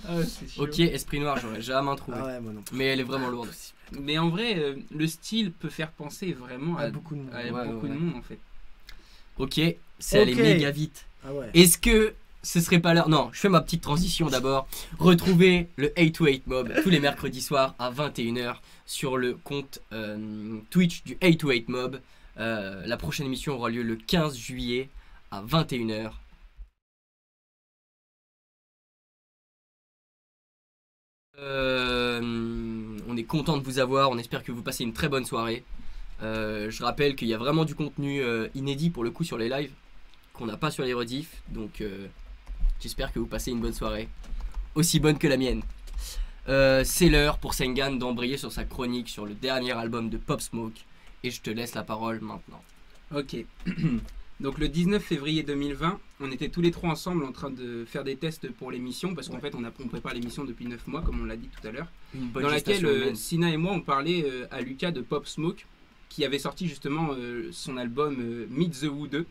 Ah, c'est chiant. Ok, esprit noir, j'aurais jamais trouvé. Ah ouais, moi non. Mais elle est vraiment lourde. Mais en vrai, le style peut faire penser vraiment à, beaucoup de monde. à Ouais, beaucoup ouais. de monde en fait. Ok, c'est allé Ok. méga vite. Ah ouais. Est-ce que ce serait pas l'heure? Non, je fais ma petite transition d'abord. Retrouvez le 828 Mob tous les mercredis soirs à 21h sur le compte Twitch du 828 Mob. La prochaine émission aura lieu le 15 juillet à 21h. On est content de vous avoir, on espère que vous passez une très bonne soirée. Je rappelle qu'il y a vraiment du contenu inédit pour le coup sur les lives qu'on n'a pas sur les rediffs, donc j'espère que vous passez une bonne soirée, aussi bonne que la mienne. C'est l'heure pour Sengan d'embrayer sur sa chronique sur le dernier album de Pop Smoke, et je te laisse la parole maintenant. Ok. Donc le 19 février 2020, on était tous les trois ensemble en train de faire des tests pour l'émission, parce qu'en fait on prépare l'émission depuis 9 mois, comme on l'a dit tout à l'heure, Une bonne dans laquelle gestation humaine. Sina et moi on parlait à Lucas de Pop Smoke, qui avait sorti justement son album Meet the Who 2.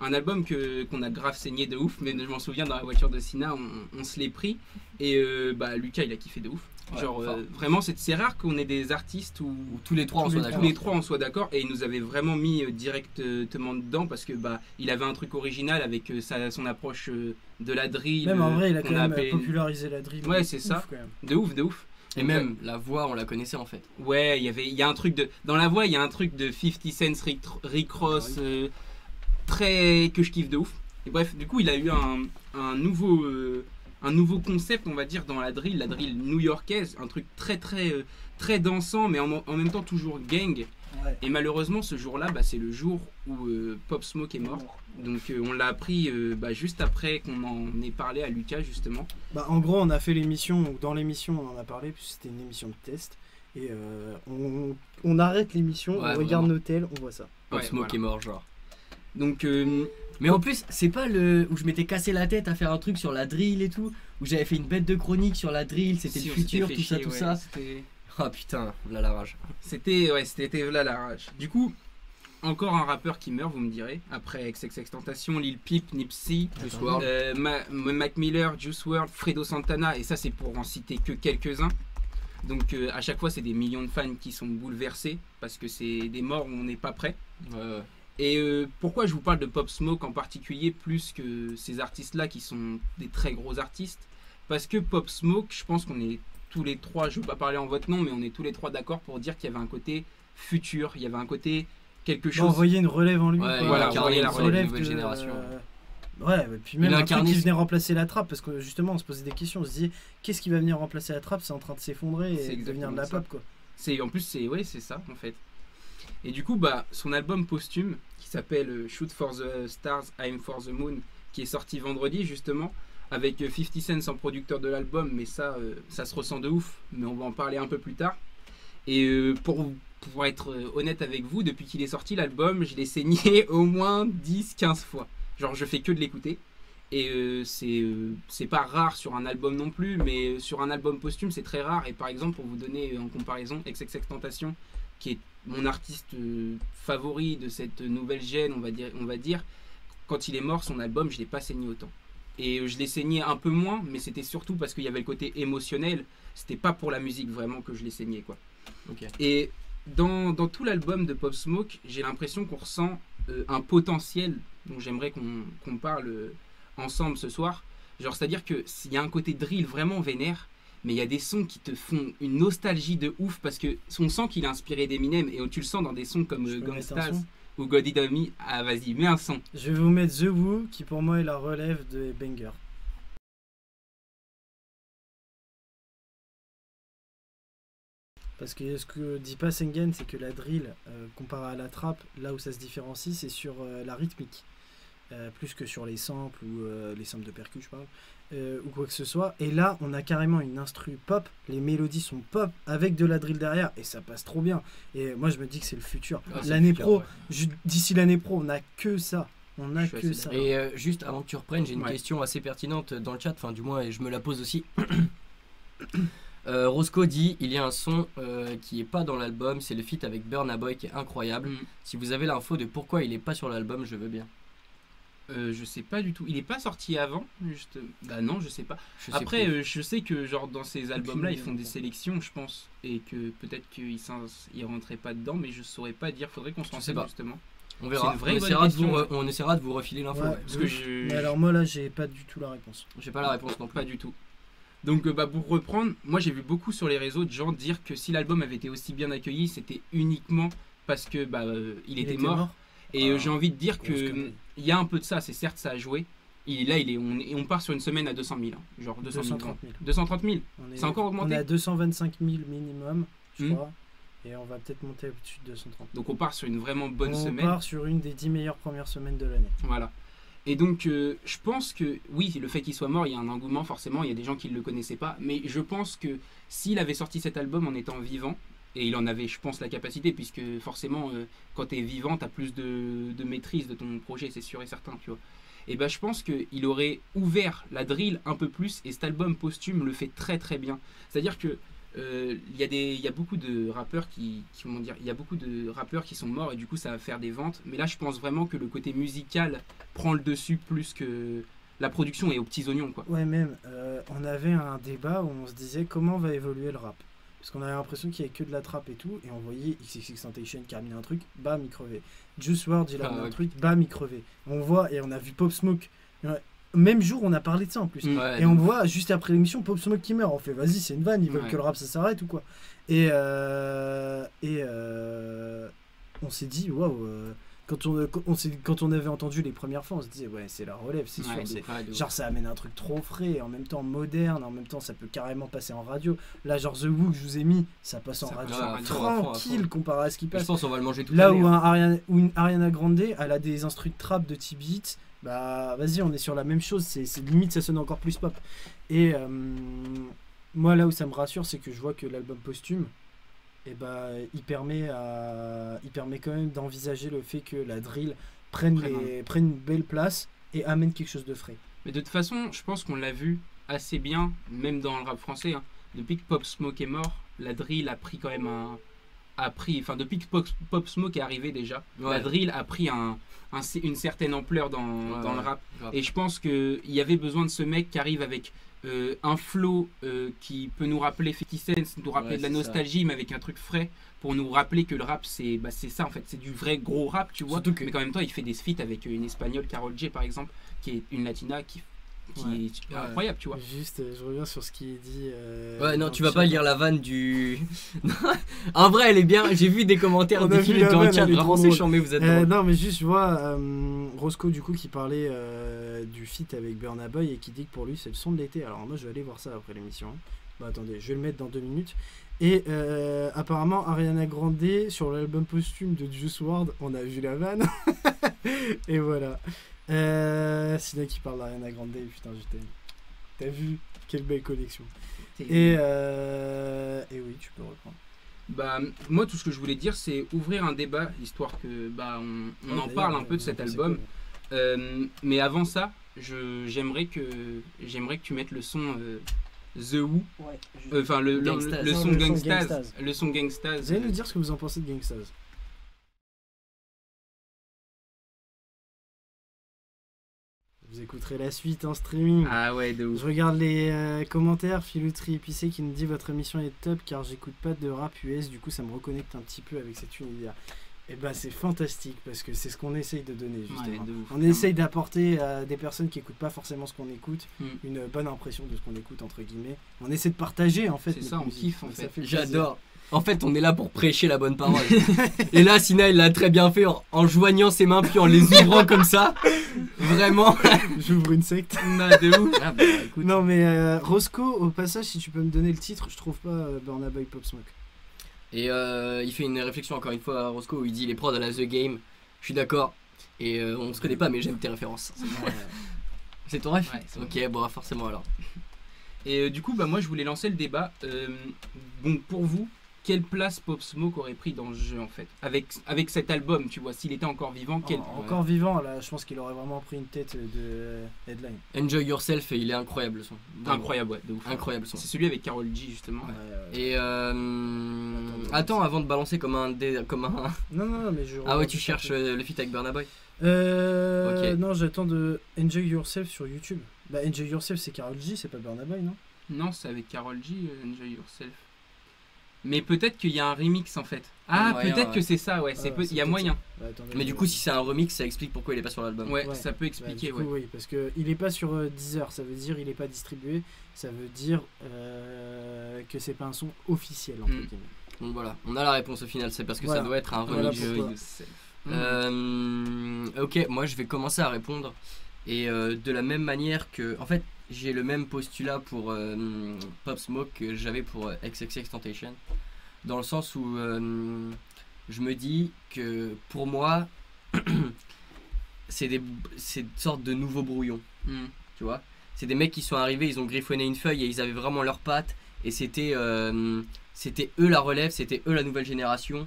Un album qu'on a grave saigné de ouf, mais je m'en souviens dans la voiture de Sina, on se l'est pris, et Lucas il a kiffé de ouf. Ouais, Genre enfin. vraiment c'est rare qu'on ait des artistes où Où tous les trois en Tous soient les d'accord. tous les trois on soit d'accord, et il nous avait vraiment mis directement dedans, parce que il avait un truc original avec son approche de la drill. Même en vrai, il a qu'on quand même appelé- popularisé la drill. Ouais, de c'est ouf, ça. quand même. De ouf, de ouf. Et même la voix, on la connaissait en fait. Ouais, il y a un truc de dans la voix, il y a un truc de 50 Cent, Rick Ross, très que je kiffe de ouf. Et bref, du coup, il a eu un nouveau concept, on va dire, dans la drill new-yorkaise, un truc très dansant, mais en même temps toujours gang. Ouais. Et malheureusement, ce jour-là, c'est le jour où Pop Smoke est mort. Donc on l'a appris juste après qu'on en ait parlé à Lucas, justement. Bah, en gros, on a fait l'émission, ou dans l'émission, on en a parlé, puisque c'était une émission de test. Et on arrête l'émission, Ouais, on regarde vraiment. nos tels, on voit ça. Pop Ouais, Smoke voilà. est mort, genre. Donc Mais en plus, c'est pas le où je m'étais cassé la tête à faire un truc sur la drill et tout, où j'avais fait une bête de chronique sur la drill, c'était si le on s'était futur, fait tout ça, chier, tout ouais, ça. c'était- Ah putain, là la rage. C'était là la rage. Du coup, encore un rappeur qui meurt, vous me direz. Après XXXTentacion, Lil Peep, Nipsey, Juice WRLD. Mac Miller, Juice WRLD, Fredo Santana, et ça c'est pour en citer que quelques-uns. Donc à chaque fois c'est des millions de fans qui sont bouleversés parce que c'est des morts où on n'est pas prêt. Et pourquoi je vous parle de Pop Smoke en particulier plus que ces artistes-là qui sont des très gros artistes? Parce que Pop Smoke, je pense qu'on est tous les trois, je ne veux pas parler en votre nom, mais on est tous les trois d'accord pour dire qu'il y avait un côté futur, il y avait un côté quelque Bon, chose. envoyer une relève en lui. Ouais, quoi. voilà, il a envoyer la incarné relève une nouvelle génération. Ouais, et puis Il même a un truc incarné qui ce- venait remplacer la trappe, parce que justement on se posait des questions, on se disait qu'est-ce qui va venir remplacer la trappe, c'est en train de s'effondrer C'est et devenir de la exactement pop quoi. En plus c'est ça en fait. Et du coup son album posthume qui s'appelle Shoot for the Stars, Aim for the Moon, qui est sorti vendredi justement avec 50 Cent en producteur de l'album, mais ça se ressent de ouf, mais on va en parler un peu plus tard. Et pour être honnête avec vous, depuis qu'il est sorti l'album, je l'ai saigné au moins 10-15 fois. Genre je fais que de l'écouter. Et c'est pas rare sur un album non plus, mais sur un album posthume c'est très rare. Et par exemple, pour vous donner en comparaison, XXXTentacion, qui est mon artiste favori de cette nouvelle gêne, on va dire, quand il est mort, son album, je l'ai pas saigné autant. Et je l'ai saigné un peu moins, mais c'était surtout parce qu'il y avait le côté émotionnel. C'était pas pour la musique vraiment que je l'ai saigné, quoi. Ok. Et dans tout l'album de Pop Smoke, j'ai l'impression qu'on ressent un potentiel dont j'aimerais qu'on parle ensemble ce soir. Genre, c'est-à-dire que s'il y a un côté drill vraiment vénère, mais il y a des sons qui te font une nostalgie de ouf parce que on sent qu'il est inspiré d'Eminem, et tu le sens dans des sons comme Je peux mettre un Gangsta's son ou God It On Me. Ah vas-y, mets un son. Je vais vous mettre The Who qui pour moi est la relève de Banger. Parce que ce que dit pas Sengen, c'est que la drill, comparé à la trappe, là où ça se différencie, c'est sur la rythmique. Plus que sur les samples ou les samples de percus, je parle, ou quoi que ce soit. Et là, on a carrément une instru pop, les mélodies sont pop avec de la drill derrière, et ça passe trop bien. Et moi, je me dis que c'est le futur. Ah, c'est L'année le futur, pro, ouais. d'ici l'année pro, on a que ça. On a Je suis que assez ça. Et juste avant que tu reprennes, j'ai une Ouais. question assez pertinente dans le chat, enfin du moins et je me la pose aussi. Roscoe dit il y a un son qui est pas dans l'album, c'est le feat avec Burna Boy qui est incroyable. Si vous avez l'info de pourquoi il est pas sur l'album, je veux bien. Je sais pas du tout. Il est pas sorti avant juste... Bah non, je sais pas. Je sais Après, plus. je sais que genre dans ces albums-là, ils font des sélections, je pense, et que peut-être qu'ils rentraient pas dedans, mais je saurais pas dire. Faudrait qu'on se Je sais renseigne pas. justement. On verra. c'est une vraie On bonne essaiera, question. on essaiera de vous refiler l'info. Ouais, Ouais. Parce que je... Mais alors moi là, j'ai pas du tout la réponse. J'ai pas la réponse non plus. Pas du tout. Donc bah, pour reprendre, moi j'ai vu beaucoup sur les réseaux de gens dire que si l'album avait été aussi bien accueilli, c'était uniquement parce que il était mort. Et Ah, j'ai envie de dire grosse que connerie. il y a un peu de ça, c'est certes ça a joué. On part sur une semaine à 200 000. Hein. Genre 230 000. 230 000. On est- C'est encore augmenté. On est à 225 000 minimum, je Hmm. crois. Et on va peut-être monter au-dessus de 230 000. Donc on part sur une vraiment bonne on semaine. part sur une des 10 meilleures premières semaines de l'année. Voilà. Et donc, je pense que, oui, le fait qu'il soit mort, il y a un engouement, forcément, il y a des gens qui ne le connaissaient pas, mais je pense que s'il avait sorti cet album en étant vivant, et il en avait, je pense, la capacité, puisque forcément, quand tu es vivant, tu as plus de maîtrise de ton projet, c'est sûr et certain, tu vois. Et ben, je pense qu'il aurait ouvert la drill un peu plus, et cet album posthume le fait très très bien. C'est-à-dire que il y a beaucoup de rappeurs comment dire, il y a beaucoup de rappeurs qui sont morts et du coup ça va faire des ventes, mais là je pense vraiment que le côté musical prend le dessus plus que la production est aux petits oignons quoi. Ouais, même, on avait un débat où on se disait comment va évoluer le rap. Parce qu'on avait l'impression qu'il n'y avait que de la trappe et tout, et on voyait XXXTentacion qui a mis un truc, bam, il crevait. Juice WRLD, il a mis un ouais. truc, bam, il crevait. On voit, et on a vu Pop Smoke. Même jour, on a parlé de ça en plus. Ouais, Et on voit juste après l'émission Pop Smoke qui meurt. On fait vas-y, c'est une vanne, ils veulent Ouais. que le rap ça s'arrête ou quoi. Et on s'est dit waouh. Quand on avait entendu les premières fois, on se disait ouais, c'est la relève, c'est Ouais, sûr. Ouais, de ouf. Genre ça amène un truc trop frais, en même temps moderne, en même temps ça peut carrément passer en radio. Là, genre The Who que je vous ai mis, ça passe en Ça radio passe en radio, à fond, à tranquille fond. comparé à ce qui Je passe. pense qu'on va le manger toute Là l'année, où, hein. une Ariana Grande, elle a des instrus de trap de T-Beat, bah vas-y, on est sur la même chose, c'est limite ça sonne encore plus pop. Et moi là où ça me rassure, c'est que je vois que l'album posthume, et bah, il permet quand même d'envisager le fait que la drill prenne une belle place et amène quelque chose de frais. Mais de toute façon, je pense qu'on l'a vu assez bien, même dans le rap français. Hein. Depuis que Pop Smoke est mort, la drill a pris quand même depuis que Pop Smoke est arrivé déjà, Ouais. la drill a pris une certaine ampleur dans le rap. Grave. Et je pense qu'il y avait besoin de ce mec qui arrive avec un flow qui peut nous rappeler 50 Cent, nous rappeler Ouais, de la c'est ça. nostalgie, mais avec un truc frais pour nous rappeler que le rap c'est ça en fait, c'est du vrai gros rap, tu vois. Surtout que- Mais en même temps, il fait des feats avec une espagnole, Karol G par exemple, qui est une latina qui Ouais. est incroyable, tu vois. Juste, je reviens sur ce qui est dit. Ouais, non, dans tu le vas pas chat. lire la vanne du. En vrai, elle est bien. J'ai vu des commentaires On a vu défiler la dans le vanne, chat. elle est Vraiment, trop c'est drôle. chambé, vous êtes drôle. Non, mais juste, je vois Roscoe du coup qui parlait du feat avec Burna Boy et qui dit que pour lui c'est le son de l'été. Alors moi je vais aller voir ça après l'émission. Bah attendez, je vais le mettre dans 2 minutes. Et apparemment Ariana Grande sur l'album posthume de Juice WRLD, on a vu la vanne. Et voilà. Sina qui parle d'Ariana Grande, putain je t'aime. T'as vu? Quelle belle connexion. Et oui, tu peux reprendre. Bah, moi, tout ce que je voulais dire, c'est ouvrir un débat, histoire que on en parle un peu de cet album. Mais avant ça, j'aimerais que tu mettes le son The Who, enfin le Gangstaz. son Le son Gangstaz, Gangstaz. le son Gangstaz. Vous allez nous dire ce que vous en pensez de Gangstaz. Vous écouterez la suite en streaming. Ah ouais, de ouf. Je regarde les commentaires. Filoutri épicé qui nous dit votre émission est top car j'écoute pas de rap US, du coup ça me reconnecte un petit peu avec cet univers. Et bah c'est fantastique parce que c'est ce qu'on essaye de donner justement. Ouais, de ouf, On essaye d'apporter à des personnes qui écoutent pas forcément ce qu'on écoute Mm. une bonne impression de ce qu'on écoute entre guillemets. On essaie de partager en fait. C'est notre ça, on musique. kiffe, en Ça fait. plaisir. J'adore. En fait, on est là pour prêcher la bonne parole. Et là, Sina, il l'a très bien fait en joignant ses mains puis en les ouvrant comme ça. Vraiment. J'ouvre une secte. Non, de ouf. Ah bah, écoute. Non mais Roscoe, au passage, si tu peux me donner le titre, je trouve pas Burna Boy Pop Smoke. Et il fait une réflexion encore une fois à Roscoe où il dit les prods à la The Game. Je suis d'accord. Et on se connaît pas, mais j'aime tes références. C'est ton ref? Ouais, c'est Ok, bon, forcément alors. Et du coup, moi je voulais lancer le débat. Bon, pour vous, quelle place Pop Smoke aurait pris dans le jeu en fait avec cet album, tu vois, s'il était encore vivant, Encore vivant, là, je pense qu'il aurait vraiment pris une tête de headline. Enjoy Yourself, il est incroyable le son. Incroyable, ouais, de ouf. Incroyable son. C'est celui avec Karol G justement. Ouais. Et attends, avant de balancer comme un Non, mais je. Ah ouais, tu cherches le feat avec Burna Boy. Ok. Non, j'attends de Enjoy Yourself sur YouTube. Bah, Enjoy Yourself, c'est Karol G, c'est pas Burna Boy, non? Non, c'est avec Karol G, Enjoy Yourself. Mais peut-être qu'il y a un remix en fait. Ah, moyen, peut-être ouais. que c'est ça, ouais. Il y a moyen. Ouais, attendez, Mais du coup, si c'est un remix, ça explique pourquoi il est pas sur l'album. Ouais, Ouais. ça peut expliquer, du coup, ouais. oui, parce que il est pas sur Deezer, ça veut dire il est pas distribué, ça veut dire que c'est pas un son officiel entre guillemets. Donc voilà, on a la réponse au final, c'est parce que Voilà. ça doit être un Voilà remix. pourquoi. Ok, moi je vais commencer à répondre. Et de la même manière que. En fait, j'ai le même postulat pour Pop Smoke que j'avais pour XXXTentacion. Dans le sens où je me dis que pour moi, c'est une sorte de nouveau brouillon. Tu vois, c'est des mecs qui sont arrivés, ils ont griffonné une feuille et ils avaient vraiment leurs pattes. Et c'était eux la relève, c'était eux la nouvelle génération.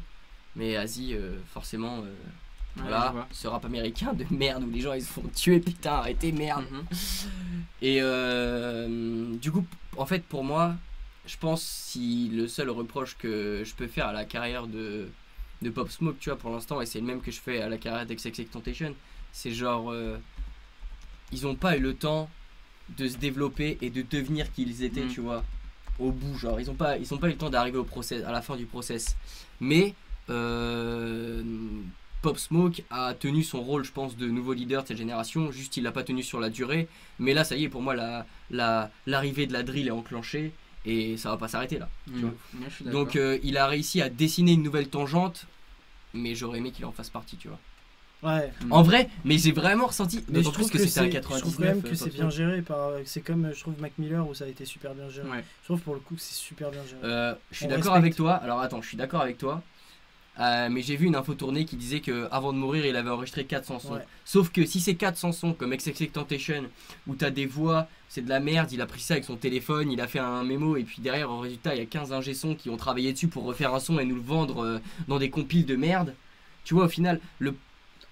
Mais Asie, forcément. Ouais, Voilà, je vois. ce rap américain de merde où les gens ils se font tuer, putain, arrêtez, merde. Et du coup, en fait, pour moi, je pense si le seul reproche que je peux faire à la carrière de Pop Smoke, tu vois, pour l'instant, et c'est le même que je fais à la carrière d'XXXTentacion, c'est genre, ils ont pas eu le temps de se développer et de devenir qui ils étaient, tu vois, au bout, genre, ils ont pas eu le temps d'arriver au process, à la fin du process. Mais Pop Smoke a tenu son rôle, je pense, de nouveau leader de cette génération. Juste, il l'a pas tenu sur la durée. Mais là, ça y est, pour moi, l'arrivée de la drill est enclenchée et ça va pas s'arrêter là. Tu vois. Ouais, je suis d'accord. Donc, il a réussi à dessiner une nouvelle tangente, mais j'aurais aimé qu'il en fasse partie, tu vois. Ouais. En vrai, mais j'ai vraiment ressenti. Mais je D'autant trouve plus que c'était à je 99. trouve quand même que Pop c'est Smoke. bien géré par. C'est comme je trouve Mac Miller où ça a été super bien géré. Ouais. Je trouve pour le coup que c'est super bien géré. Je suis On d'accord respecte. avec toi. Alors attends, je suis d'accord avec toi. Mais j'ai vu une info tournée qui disait que avant de mourir, il avait enregistré 400 sons. Ouais. Sauf que si c'est 400 sons comme XXXTentacion où t'as des voix, c'est de la merde, il a pris ça avec son téléphone, il a fait un mémo et puis derrière au résultat il y a 15 ingé sons qui ont travaillé dessus pour refaire un son et nous le vendre dans des compiles de merde. Tu vois, au final,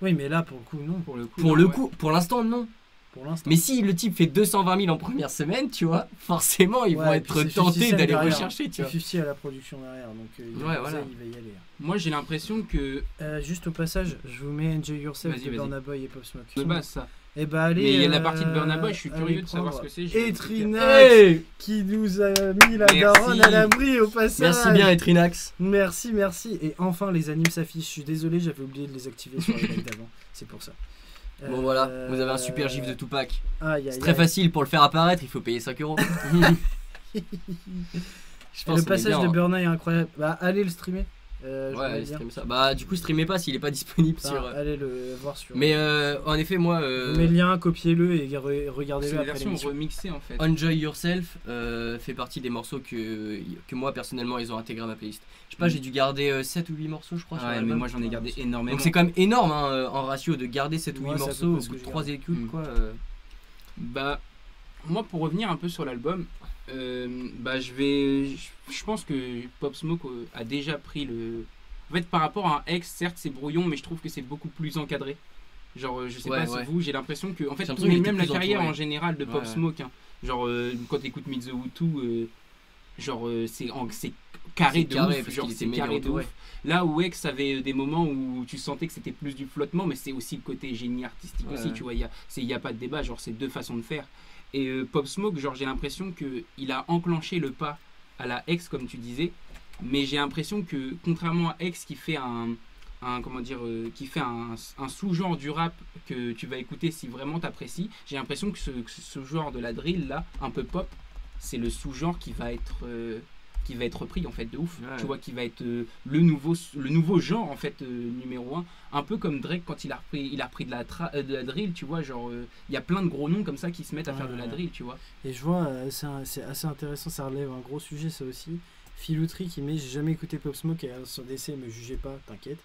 Oui, mais là pour le coup non. pour l'instant non. Pour l'instant. Mais si le type fait 220 000 en première semaine, tu vois, forcément ils vont Ouais, puis être c'est 50 tentés Cent d'aller derrière. rechercher, tu C'est vois. 50 à la production derrière, donc Ouais, voilà. il va y aller. Moi, j'ai l'impression que Juste au passage, je vous mets Enjoy Yourself Vas-y, de vas-y. Burna Boy et Pop Smoke. de base ça. Et bah allez. Mais il y a la partie de Burna Boy, je suis allez curieux de savoir ce prendre que c'est. je vais Et écouter. Trinax Hey, qui nous a mis la Merci. daronne à l'abri au passage. merci bien Etrinax. Merci. Et enfin, les animes s'affichent. Je suis désolé, j'avais oublié de les activer sur les lives d'avant. C'est pour ça. Bon voilà, vous avez un super gif de Tupac. C'est très facile pour le faire apparaître, il faut payer 5 euros. Je Le pense que passage bien, de hein. Burna est incroyable. Bah, allez le streamer. je Ouais, voulais allez, dire. stream ça. Bah, du coup, streamez pas s'il est pas disponible Enfin, sur. allez le voir sur. Mais en effet, moi, Je mets le lien, copiez-le et C'est regardez-le une après version l'émission. remixée en fait. Enjoy Yourself fait partie des morceaux que moi personnellement ils ont intégré à ma playlist. Je sais pas, j'ai dû garder 7 ou 8 morceaux, je crois. sur Ouais, mais l'album. moi j'en ai gardé énormément. Donc c'est quand même énorme hein, en ratio de garder 7 ou 8 Ouais, c'est à peu morceaux près au ce bout que de je 3 garde. écoutes, quoi. Bah, moi pour revenir un peu sur l'album, bah je pense que Pop Smoke a déjà pris le. En fait, par rapport à un ex, certes c'est brouillon, mais je trouve que c'est beaucoup plus encadré. Genre, je sais Ouais, pas ouais. si vous, j'ai l'impression que. En fait, J'ai l'impression qu'il même était la plus carrière entouré. en général de Pop Ouais. Smoke, hein. Genre, quand t'écoutes Meet the Hutu, genre, c'est carré C'est de carré, ouf. parce Genre, qu'il c'est était méga carré de entouré. ouf. Là où X avait des moments où tu sentais que c'était plus du flottement, mais c'est aussi le côté génie artistique Ouais, aussi, ouais. tu vois. Il y a pas de débat, genre, c'est deux façons de faire. Et Pop Smoke, genre, j'ai l'impression qu'il a enclenché le pas à la X, comme tu disais. Mais j'ai l'impression que, contrairement à X qui fait qui fait un sous-genre du rap que tu vas écouter si vraiment t'apprécies, j'ai l'impression que ce genre de la drill là, un peu pop, c'est le sous-genre qui va être repris en fait de ouf. Ouais. Tu vois, qui va être le nouveau genre en fait numéro 1, un peu comme Drake quand il a repris de la drill, tu vois, genre il y a plein de gros noms comme ça qui se mettent à faire de la Ouais. drill, tu vois. Et je vois, c'est assez intéressant, ça relève un gros sujet ça aussi. Filoutri qui met j'ai jamais écouté Pop Smoke et à son décès me jugez pas, t'inquiète.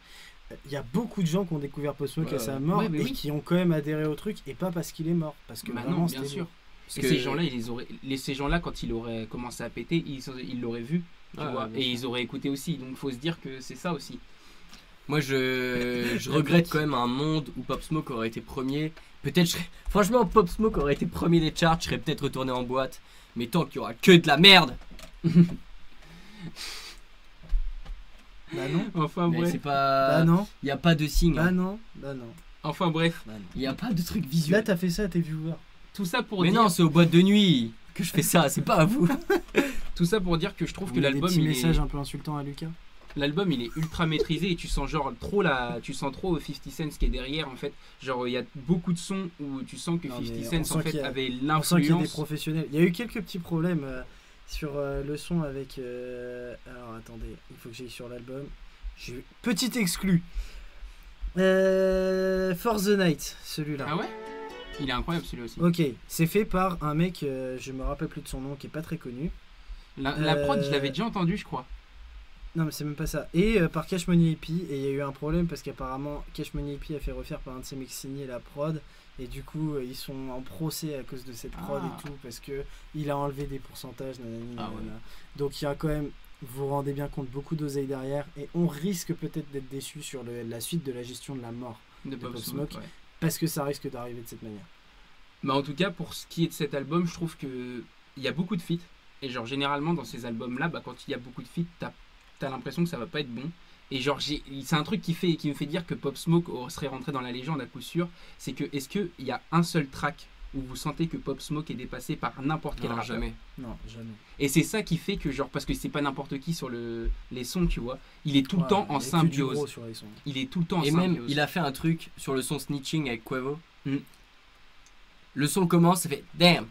Il y a beaucoup de gens qui ont découvert Pop Smoke Ouais, à sa mort ouais, mais et oui. qui ont quand même adhéré au truc et pas parce qu'il est mort, parce que Bah vraiment non, c'était bien sûr. lourd. Et que- ces gens-là, ces gens-là, quand il aurait commencé à péter, ils l'auraient vu tu Ah, vois, bien et sûr. ils auraient écouté aussi. Donc faut se dire que c'est ça aussi. Moi, je regrette quand même un monde où Pop Smoke aurait été premier. Peut-être, franchement, Pop Smoke aurait été premier des charts, je serais peut-être retourné en boîte. Mais tant qu'il y aura que de la merde. Bah non. Enfin Mais bref. c'est pas. Bah non. Il n'y a pas de signe. Bah hein. non. Bah non. Enfin bref. Bah non. Il n'y a pas de truc Là, visuel. t'as fait ça à tes viewers. Tout ça pour Mais dire. non, c'est aux boîtes de nuit que je fais ça, c'est pas à vous. Tout ça pour dire que je trouve Vous que mettez des l'album petits il messages est. un peu insultants à Lucas. L'album il est ultra maîtrisé et tu sens genre trop tu sens trop 50 Cent qui est derrière en fait. Genre il y a beaucoup de sons où tu sens que Non, mais 50 Cent on en sent qu'il fait y a- avait On sent qu'il y a des l'influence. professionnels. Il y a eu quelques petits problèmes sur le son avec. Alors attendez, il faut que j'aille sur l'album. Petit exclu. For the Night, celui-là. Ah ouais. Il est incroyable celui-là aussi. Ok, c'est fait par un mec, je me rappelle plus de son nom, qui est pas très connu. La prod je l'avais déjà entendu je crois. Non, mais c'est même pas ça. Et par Cash Money EP, et il y a eu un problème parce qu'apparemment Cash Money EP a fait refaire par un de ses mecs signés la prod, et du coup ils sont en procès à cause de cette prod Ah. et tout, parce que il a enlevé des pourcentages, nanani, Ah ouais. nanana. Donc il y a quand même, vous vous rendez bien compte, beaucoup d'oseille derrière, et on risque peut-être d'être déçu sur la suite de la gestion de la mort, De Pop Pop Smoke. Smoke. Ouais. parce que ça risque d'arriver de cette manière. Mais en tout cas, pour ce qui est de cet album, je trouve que il y a beaucoup de feats. Et genre, généralement, dans ces albums-là, bah, quand il y a beaucoup de feats, t'as l'impression que ça va pas être bon. Et genre, c'est un truc qui me fait dire que Pop Smoke serait rentré dans la légende à coup sûr. C'est que, est-ce qu'il y a un seul track où vous sentez que Pop Smoke est dépassé par n'importe quel Non, rappeur? jamais. Non, jamais. Et c'est ça qui fait que, genre, parce que c'est pas n'importe qui sur les sons, tu vois, il est tout le Ouais, temps il y en a que du symbiose. gros sur les sons. Il est tout le temps en Et symbiose. même, il a fait un truc sur le son Snitching avec Quavo. Mm. Le son commence, ça fait Damn,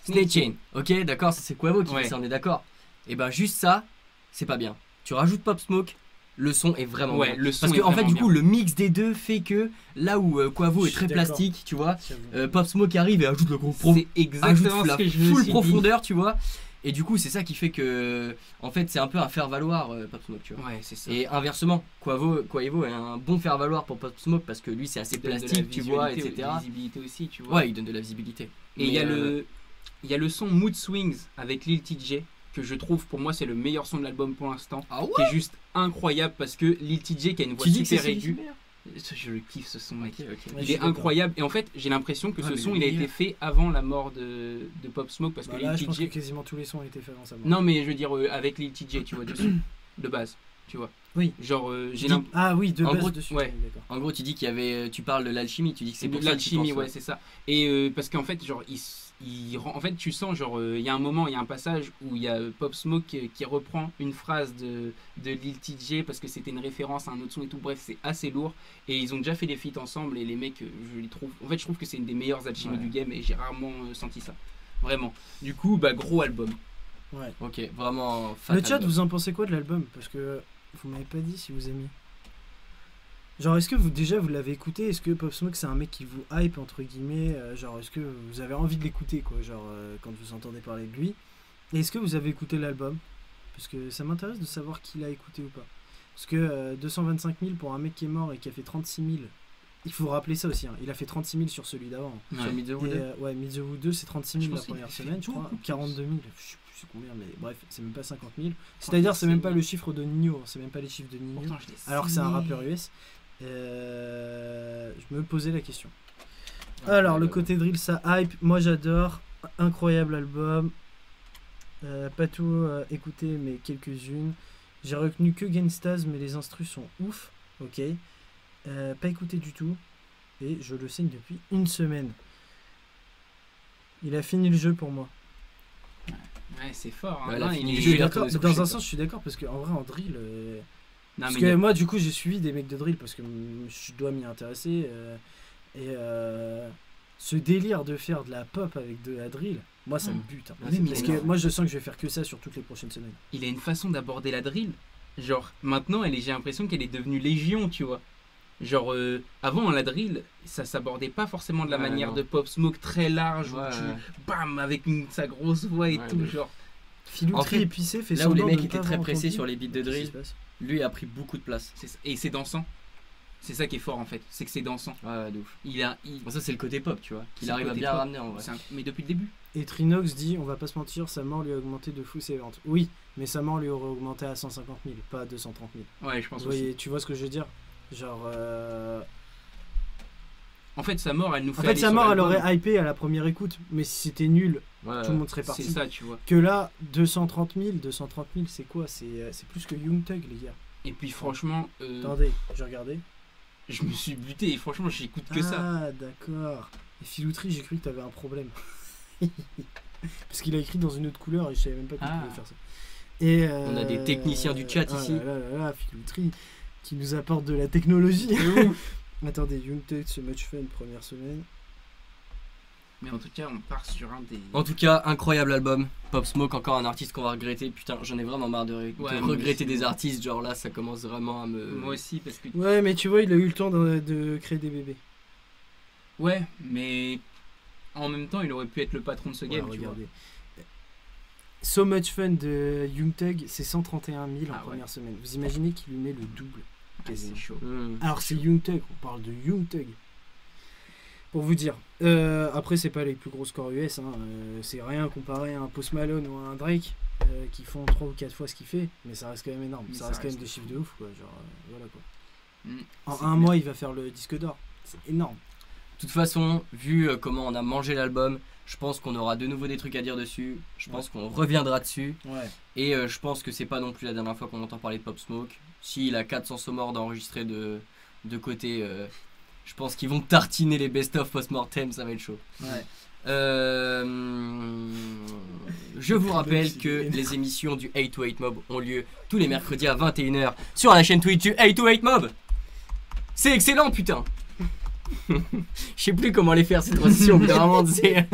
Snitching. Ok, d'accord, ça c'est Quavo qui Ouais. fait ça, on est d'accord. Et ben juste ça, c'est pas bien. Tu rajoutes Pop Smoke, le son est vraiment Ouais, bien. le son Parce est que en fait, vraiment du bien. coup, le mix des deux fait que là où Quavo Je est suis très d'accord. plastique, tu vois, J'avoue. Pop Smoke arrive et ajoute le gros C'est exactement ajoute ce que je me full suis dit. profondeur, tu vois. Et du coup, c'est ça qui fait que, en fait, c'est un peu un faire-valoir Pop Smoke, tu vois. Ouais, c'est ça. Et inversement, Quavo est un bon faire-valoir pour Pop Smoke parce que lui, c'est assez Il donne de la plastique, tu vois, visualité, etc. de la visibilité aussi, tu vois. Ouais, il donne de la visibilité. Et il y Mais, a le son Mood Swings avec Lil TJ que je trouve pour moi c'est le meilleur son de l'album pour l'instant. Ah ouais. Qui est juste incroyable parce que Lil TJ qui a une voix Tu dis que c'est super aiguë. celui-ci Je le kiffe ce son mec. Ok, ok. Ouais, je Il suis est d'accord. incroyable et en fait j'ai l'impression que Ouais, ce mais son le il a été meilleur. fait avant la mort de Pop Smoke parce Bah que là, Lil je pense que TJ. quasiment tous les sons ont été faits avant sa mort. Non mais je veux dire avec Lil TJ tu vois dessus de base tu vois. Oui. Genre j'ai Dis- l'impression. Ah oui, de En base gros, dessus. ouais. oui, d'accord. En gros, tu dis qu'il y avait, tu parles de l'alchimie, tu dis que c'est C'est de pour ça que tu l'alchimie, penses, ouais, c'est ça. Et parce qu'en fait, genre, en fait, tu sens, genre, il y a un moment, il y a un passage où il y a Pop Smoke qui reprend une phrase de Lil TJ parce que c'était une référence à un autre son et tout. Bref, c'est assez lourd. Et ils ont déjà fait des feats ensemble et les mecs, je les trouve. En fait, je trouve que c'est une des meilleures alchimies Ouais. du game et j'ai rarement senti ça. Vraiment. Du coup, bah, gros album. Ouais. Ok, vraiment. fat Le chat, album. vous en pensez quoi de l'album? Parce que vous m'avez pas dit si vous aimiez. Genre, est-ce que vous l'avez écouté? Est-ce que Pop Smoke c'est un mec qui vous hype entre guillemets? Genre, est-ce que vous avez envie de l'écouter quoi? Genre, quand vous entendez parler de lui. Et est-ce que vous avez écouté l'album? Parce que ça m'intéresse de savoir qui l'a écouté ou pas. Parce que 225 000 pour un mec qui est mort et qui a fait 36 000. Il faut rappeler ça aussi. Hein. Il a fait 36 000 sur celui d'avant. Sur Ouais. Meet the Et, Wood. ouais, Meet the Wood 2, c'est 36 000 Je la pense qu'il première a fait semaine, je crois. beaucoup plus. 42 000, je sais plus c'est combien, mais bref, c'est même pas 50 000. C'est-à-dire, c'est même pas le chiffre de Nino, hein, c'est même pas les chiffres de Nino. Pourtant, je l'ai Alors que c'est un signé. rappeur US. Je me posais la question. Ouais, Alors, le ouais, côté drill, ça hype. Moi, j'adore. Incroyable album. Pas tout écouté, mais quelques-unes. J'ai retenu que Gangstaz, mais les instrus sont ouf. Ok. Pas écouté du tout. Et je le saigne depuis une semaine. Il a fini le jeu pour moi. Ouais, c'est fort. Hein. Ouais, il a Non, fini il le est- jeu, Je suis il a d'accord. retourné se Dans coucher, un quoi. sens, je suis d'accord parce qu'en vrai, en drill. Non, Parce mais que il y a- moi, du coup, j'ai suivi des mecs de drill parce que je dois m'y intéresser. Ce délire de faire de la pop avec de la drill, moi, ça me bute. Hein. Ah, c'est Parce que énorme. moi, je sens que je vais faire que ça sur toutes les prochaines semaines. il a une façon d'aborder la drill. Genre, maintenant, j'ai l'impression qu'elle est devenue légion, tu vois. Genre, avant, la drill, ça s'abordait pas forcément de la Ouais, manière non. de Pop Smoke très large, Ouais, où tu, ouais. bam, avec sa grosse voix et Ouais, tout, de- genre. Filou En très fait, épicé, fait là où les semblant mecs de étaient pas très avoir pressés entendu. sur les beats de Qu'est-ce qui drill, se passe lui a pris beaucoup de place. Et c'est dansant. C'est ça qui est fort en fait, c'est que c'est dansant. Ouais, de ouf. Il- Bon, ça, c'est le côté pop, tu vois. C'est Il le arrive à côté bien pop. ramener en vrai. Mais depuis le début. Et Trinox dit, on va pas se mentir, sa mort lui a augmenté de fou ses ventes. Oui, mais sa mort lui aurait augmenté à 150 000, pas à 230 000. Ouais, je pense Vous aussi. voyez, tu vois ce que je veux dire? Genre, En fait, sa mort, elle nous fait. en fait, aller sa sur mort, elle l'album. aurait hypé à la première écoute, mais si c'était nul, Ouais, tout le monde serait C'est parti. ça, tu vois. Que là, 230 000, c'est quoi? C'est plus que Young Thug, les gars. Et puis franchement, Attendez, j'ai regardé. je me suis buté et franchement, j'écoute que ça. Ah, d'accord. Et Filoutri, j'ai cru que t'avais un problème. Parce qu'il a écrit dans une autre couleur et je savais même pas qu'il Ah. pouvait faire ça. Et On a des techniciens du chat ici. Là, là, là, Filoutri, qui nous apporte de la technologie. Attendez, Young Thug, So Much Fun, première semaine. Mais en tout cas, on part sur un des. En tout cas, incroyable album. Pop Smoke, encore un artiste qu'on va regretter. Putain, j'en ai vraiment marre de Ouais, moi regretter aussi. des artistes. Genre là, ça commence vraiment à me. Moi aussi, parce que. Ouais, mais tu vois, il a eu le temps de créer des bébés. Ouais, mais en même temps, il aurait pu être le patron de ce game, Ouais, tu vois. regardez. So Much Fun de Young Thug, c'est 131 000 en Ah ouais. première semaine. Vous imaginez qu'il lui met le double? Ah, quasiment. c'est chaud. Alors c'est Young Thug, on parle de Young Thug. Pour vous dire. Après c'est pas les plus gros scores US, hein. C'est rien comparé à un Post Malone ou à un Drake qui font 3 ou 4 fois ce qu'il fait, mais ça reste quand même énorme. Mais Ça ça reste quand reste même des chiffres de ouf quoi. Genre voilà quoi. En C'est un clair. mois il va faire le disque d'or. C'est énorme. De toute façon, vu comment on a mangé l'album, je pense qu'on aura de nouveau des trucs à dire dessus. Je pense qu'on reviendra dessus. Ouais. Et je pense que c'est pas non plus la dernière fois qu'on entend parler de Pop Smoke. S'il a 400 morts d'enregistrer de côté, je pense qu'ils vont tartiner les best-of post-mortem, ça va être chaud. Ouais. Je vous rappelle que les émissions du 828 Mob ont lieu tous les mercredis à 21h sur la chaîne Twitch du 828 Mob. C'est excellent, putain. Je sais plus comment les faire ces transitions, mais vraiment c'est.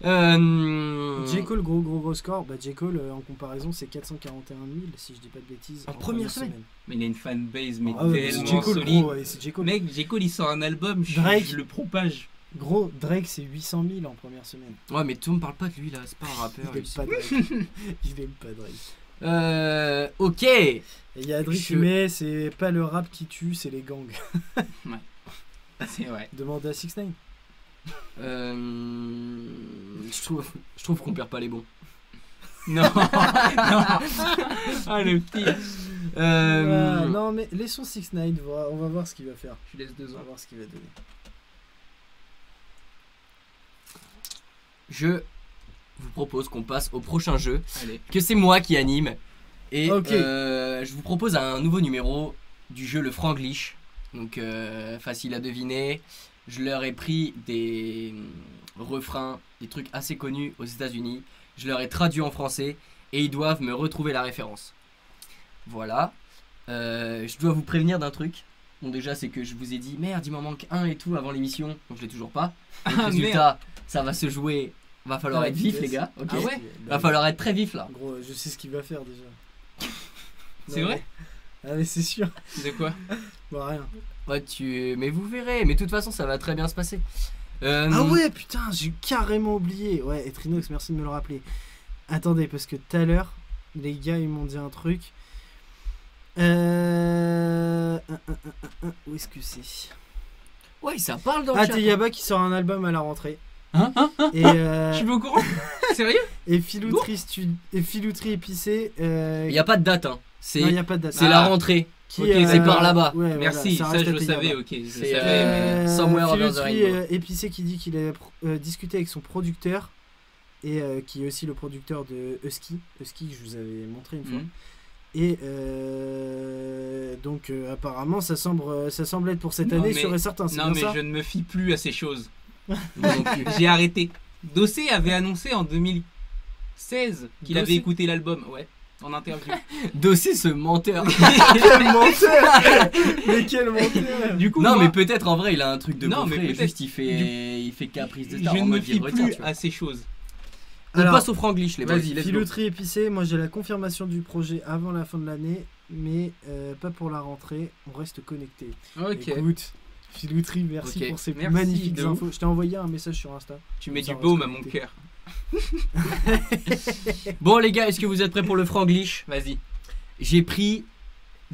J. Cole gros score. Bah J. Cole en comparaison c'est 441 000 si je dis pas de bêtises. En première semaine. Mais il a une fanbase, mais Ah ouais, c'est J. tellement Cole solide. gros, ouais, c'est J. Cole. Mec, J. Cole, il sort un album, Drake. je le propage. Gros, Drake c'est 800 000 en première semaine. Ouais, mais tout le monde parle pas de lui là, c'est pas un rappeur. Il aime lui. pas Drake. Il aime pas Drake. Ok. Et il y a Adric qui Je- met, c'est pas le rap qui tue, c'est les gangs. C'est vrai. Demande à 6ix9ine. Je trouve qu'on perd pas les bons. Non, non. Ah, le pire. Non mais laissons 6ix9ine, on va voir ce qu'il va faire. Je laisse 2 On va ans. voir ce qu'il va donner. Je vous propose qu'on passe au prochain jeu, Allez. que c'est moi qui anime. Et Ok. je vous propose un nouveau numéro du jeu le Franglish. Donc facile à deviner. Je leur ai pris des refrains, des trucs assez connus aux États-Unis. Je leur ai traduit en français et ils doivent me retrouver la référence. Voilà. Je dois vous prévenir d'un truc. Bon déjà c'est que je vous ai dit merde il m'en manque un et tout avant l'émission. Donc je l'ai toujours pas. Donc, Ah, résultat ça va se jouer. Va falloir Ah, être vif vitesse. les gars. Ok. Ah ouais Va falloir être très vif là. Gros, je sais ce qu'il va faire déjà. C'est Non, vrai? Ah mais c'est sûr. De quoi? Bon rien. Ouais, mais vous verrez. Mais de toute façon ça va très bien se passer. Ah ouais putain, j'ai carrément oublié. Ouais, et Trinox, merci de me le rappeler. Attendez, parce que tout à l'heure, les gars ils m'ont dit un truc. Où est-ce que c'est? Ouais, ça parle dans le Ah, chat. Teyaba qui sort un album à la rentrée. Hein? Et, Je suis pas au courant? Sérieux? et Filoutri épicé. Il n'y a pas de date, hein. C'est Non, il n'y a pas de date. c'est Ah. la rentrée. Qui, ok, c'est par là-bas. ouais, Merci, voilà, ça reste je à le Teyaba. savais, ok. Je C'est, savais, mais. Somewhere Over the Filoutri Rainbow. épicé qui dit qu'il a discuté avec son producteur et qui est aussi le producteur de Husky que je vous avais montré une fois. Mhm. Et donc apparemment ça semble être pour cette Non, année mais- sûr et certain. C'est Non, bien mais ça je ne me fie plus à ces choses. Moi non plus. J'ai arrêté. Dossé avait annoncé en 2016 qu'il avait Dossé écouté l'album, ouais, en interview. Dossé ce menteur. Quel menteur. Mais quel menteur. Du coup, Non, moi, mais peut-être en vrai il a un truc de Non, coffret mais et peut-être. juste il fait caprice de je star. ne en me mode, fie il retient, plus tu vois. à ces choses. On Alors, passe au franglish les boys. Vas-y, let's go. Filoutri épicé, moi j'ai la confirmation du projet avant la fin de l'année, mais pas pour la rentrée. On reste connecté. Ok. Écoute, Filoutri, merci Ok, pour ces merci, magnifiques de infos. Je t'ai envoyé un message sur Insta. Tu mets Ça du va baume se à mon connecter. cœur. Bon les gars, est-ce que vous êtes prêts pour le franglish? Vas-y. J'ai pris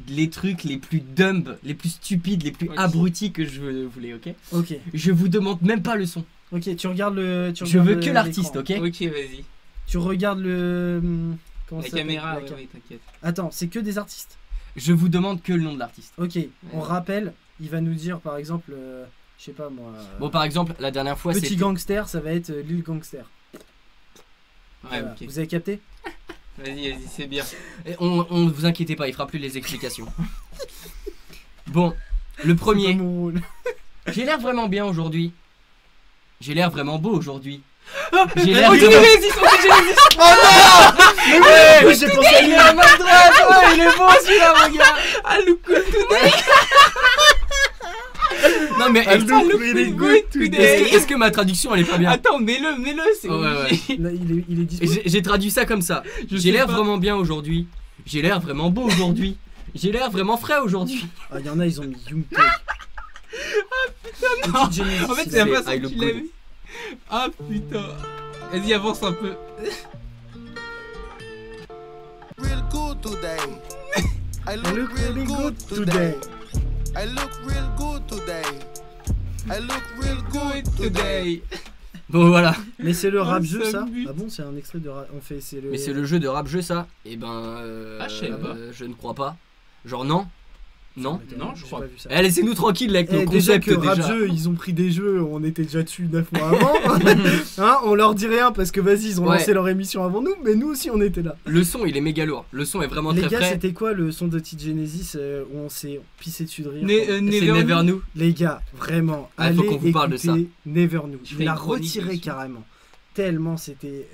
les trucs les plus dumb, les plus stupides, les plus Ok. abrutis que je voulais, ok? Ok, Je vous demande même pas le son. ok, tu regardes le. Tu Je regardes veux que l'artiste, l'écran. ok? Ok, vas-y. Tu regardes le. Comment La ça s'appelle caméra, La ouais, cam- ouais, t'inquiète. Attends, c'est que des artistes. Je vous demande que le nom de l'artiste. Ok, on rappelle, il va nous dire par exemple, je sais pas moi. Bon, par exemple, la dernière fois, Petit c'était. Gangster, ça va être Lil Gangster. Ouais, Voilà. ok. Vous avez capté? Vas-y, c'est bien. Et on vous inquiétez pas, il fera plus les explications. Bon, le C'est premier. pas mon rôle. J'ai l'air vraiment bien aujourd'hui. J'ai l'air vraiment beau aujourd'hui. J'ai Oh, l'air tu vraiment... Genesis, oh, tu Genesis. Oui, j'ai pensé à Il lui. est à main droite, ouais, il est bon celui-là, mon gars. Ah, look good today. Non mais Ah, est-ce look look really good good today. today. est-ce que ma traduction elle est pas bien? Attends, mets-le, c'est Ouais, ouais. obligé. Là, il est dispo. J'ai traduit ça comme ça. Je J'ai sais l'air pas. vraiment bien aujourd'hui. J'ai l'air vraiment beau aujourd'hui. J'ai l'air vraiment frais aujourd'hui. Ah, il y en a, ils ont mis Young Thug. non. Petit Genesis, En fait, il c'est a- la I façon look qu'il l'a good. vu. Ah putain. Vas-y, avance un peu. Real good today. I I look, look real really good good today. today. I look real good today. I look real good Good today. today. Bon voilà. Mais c'est le Oh, rap jeu, ça ça? me bute. Ah bon, c'est un extrait de rap. On fait, c'est le. Mais c'est le jeu de rap jeu ça. Et ben Ah, je savais pas. je ne crois pas. Genre non. Non. Non, je J'ai crois pas vu ça. Eh, laissez-nous tranquille avec nos Eh, déjà concepts que rap déjà. jeu, ils ont pris des jeux, on était déjà dessus 9 mois avant. Hein, on leur dit rien parce que vas-y, ils ont Ouais. lancé leur émission avant nous, mais nous aussi on était là. Le son il est méga lourd. Le son est vraiment Les très gars, frais. c'était quoi le son de T Genesis où on s'est pissé dessus de rire? C'est Never Never Knew. Les gars, vraiment, Ah, faut allez qu'on vous parle de écouter Never Knew. Je Il fais l'a une chronique retiré dessus. carrément. Tellement c'était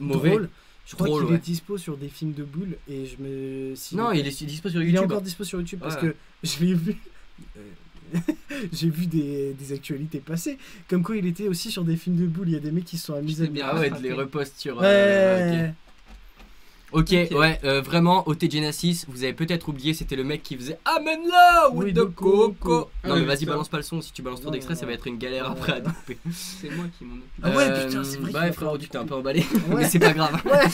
Mauvais. drôle. Je crois Drôle, qu'il ouais. est dispo sur des films de boules et je me. si Non, le- il est dispo sur il est YouTube. encore dispo sur YouTube parce Ouais. que je l'ai vu. J'ai vu des actualités passer. Comme quoi il était aussi sur des films de boules. Il y a des mecs qui se sont amusés. sais bien. Ah ouais, de rattrapé. les reposts sur. Ouais. Ok, Ok. ouais, vraiment, OT Genesis, vous avez peut-être oublié, c'était le mec qui faisait Amène-la with Oui, the de coco. coco. Non, Ouais, mais vas-y, putain. balance pas le son. Si tu balances trop Non, d'extraits, non, ça va non. être une galère après à couper. C'est moi qui m'en occupe. Ah ouais, putain, c'est vrai qu'il va Ouais, falloir frérot, du tu t'es un coup. peu emballé, Ouais. mais c'est pas grave. Ouais.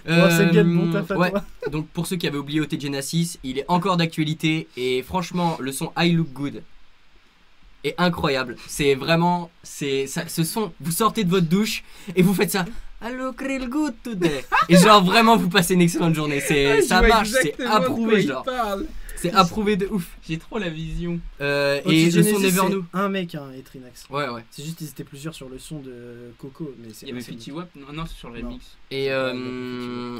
Bon, c'est quel bon taf à ouais. toi. Donc, pour ceux qui avaient oublié OT Genesis, il est encore d'actualité et franchement, le son I Look Good est incroyable. C'est vraiment, c'est ça, ce son. Vous sortez de votre douche et vous faites ça. I look real good today. Et genre vraiment, vous passez une excellente journée. C'est, ça marche, c'est approuvé, genre. C'est approuvé de ouf. J'ai trop la vision. Et le son Never Knew. Un mec, hein, et Trinax. Ouais, ouais. C'est juste qu'ils étaient plusieurs sur le son de Coco. Mais c'est Il y avait c'est- Fetty Wap. Non, c'est sur le Non. remix. Et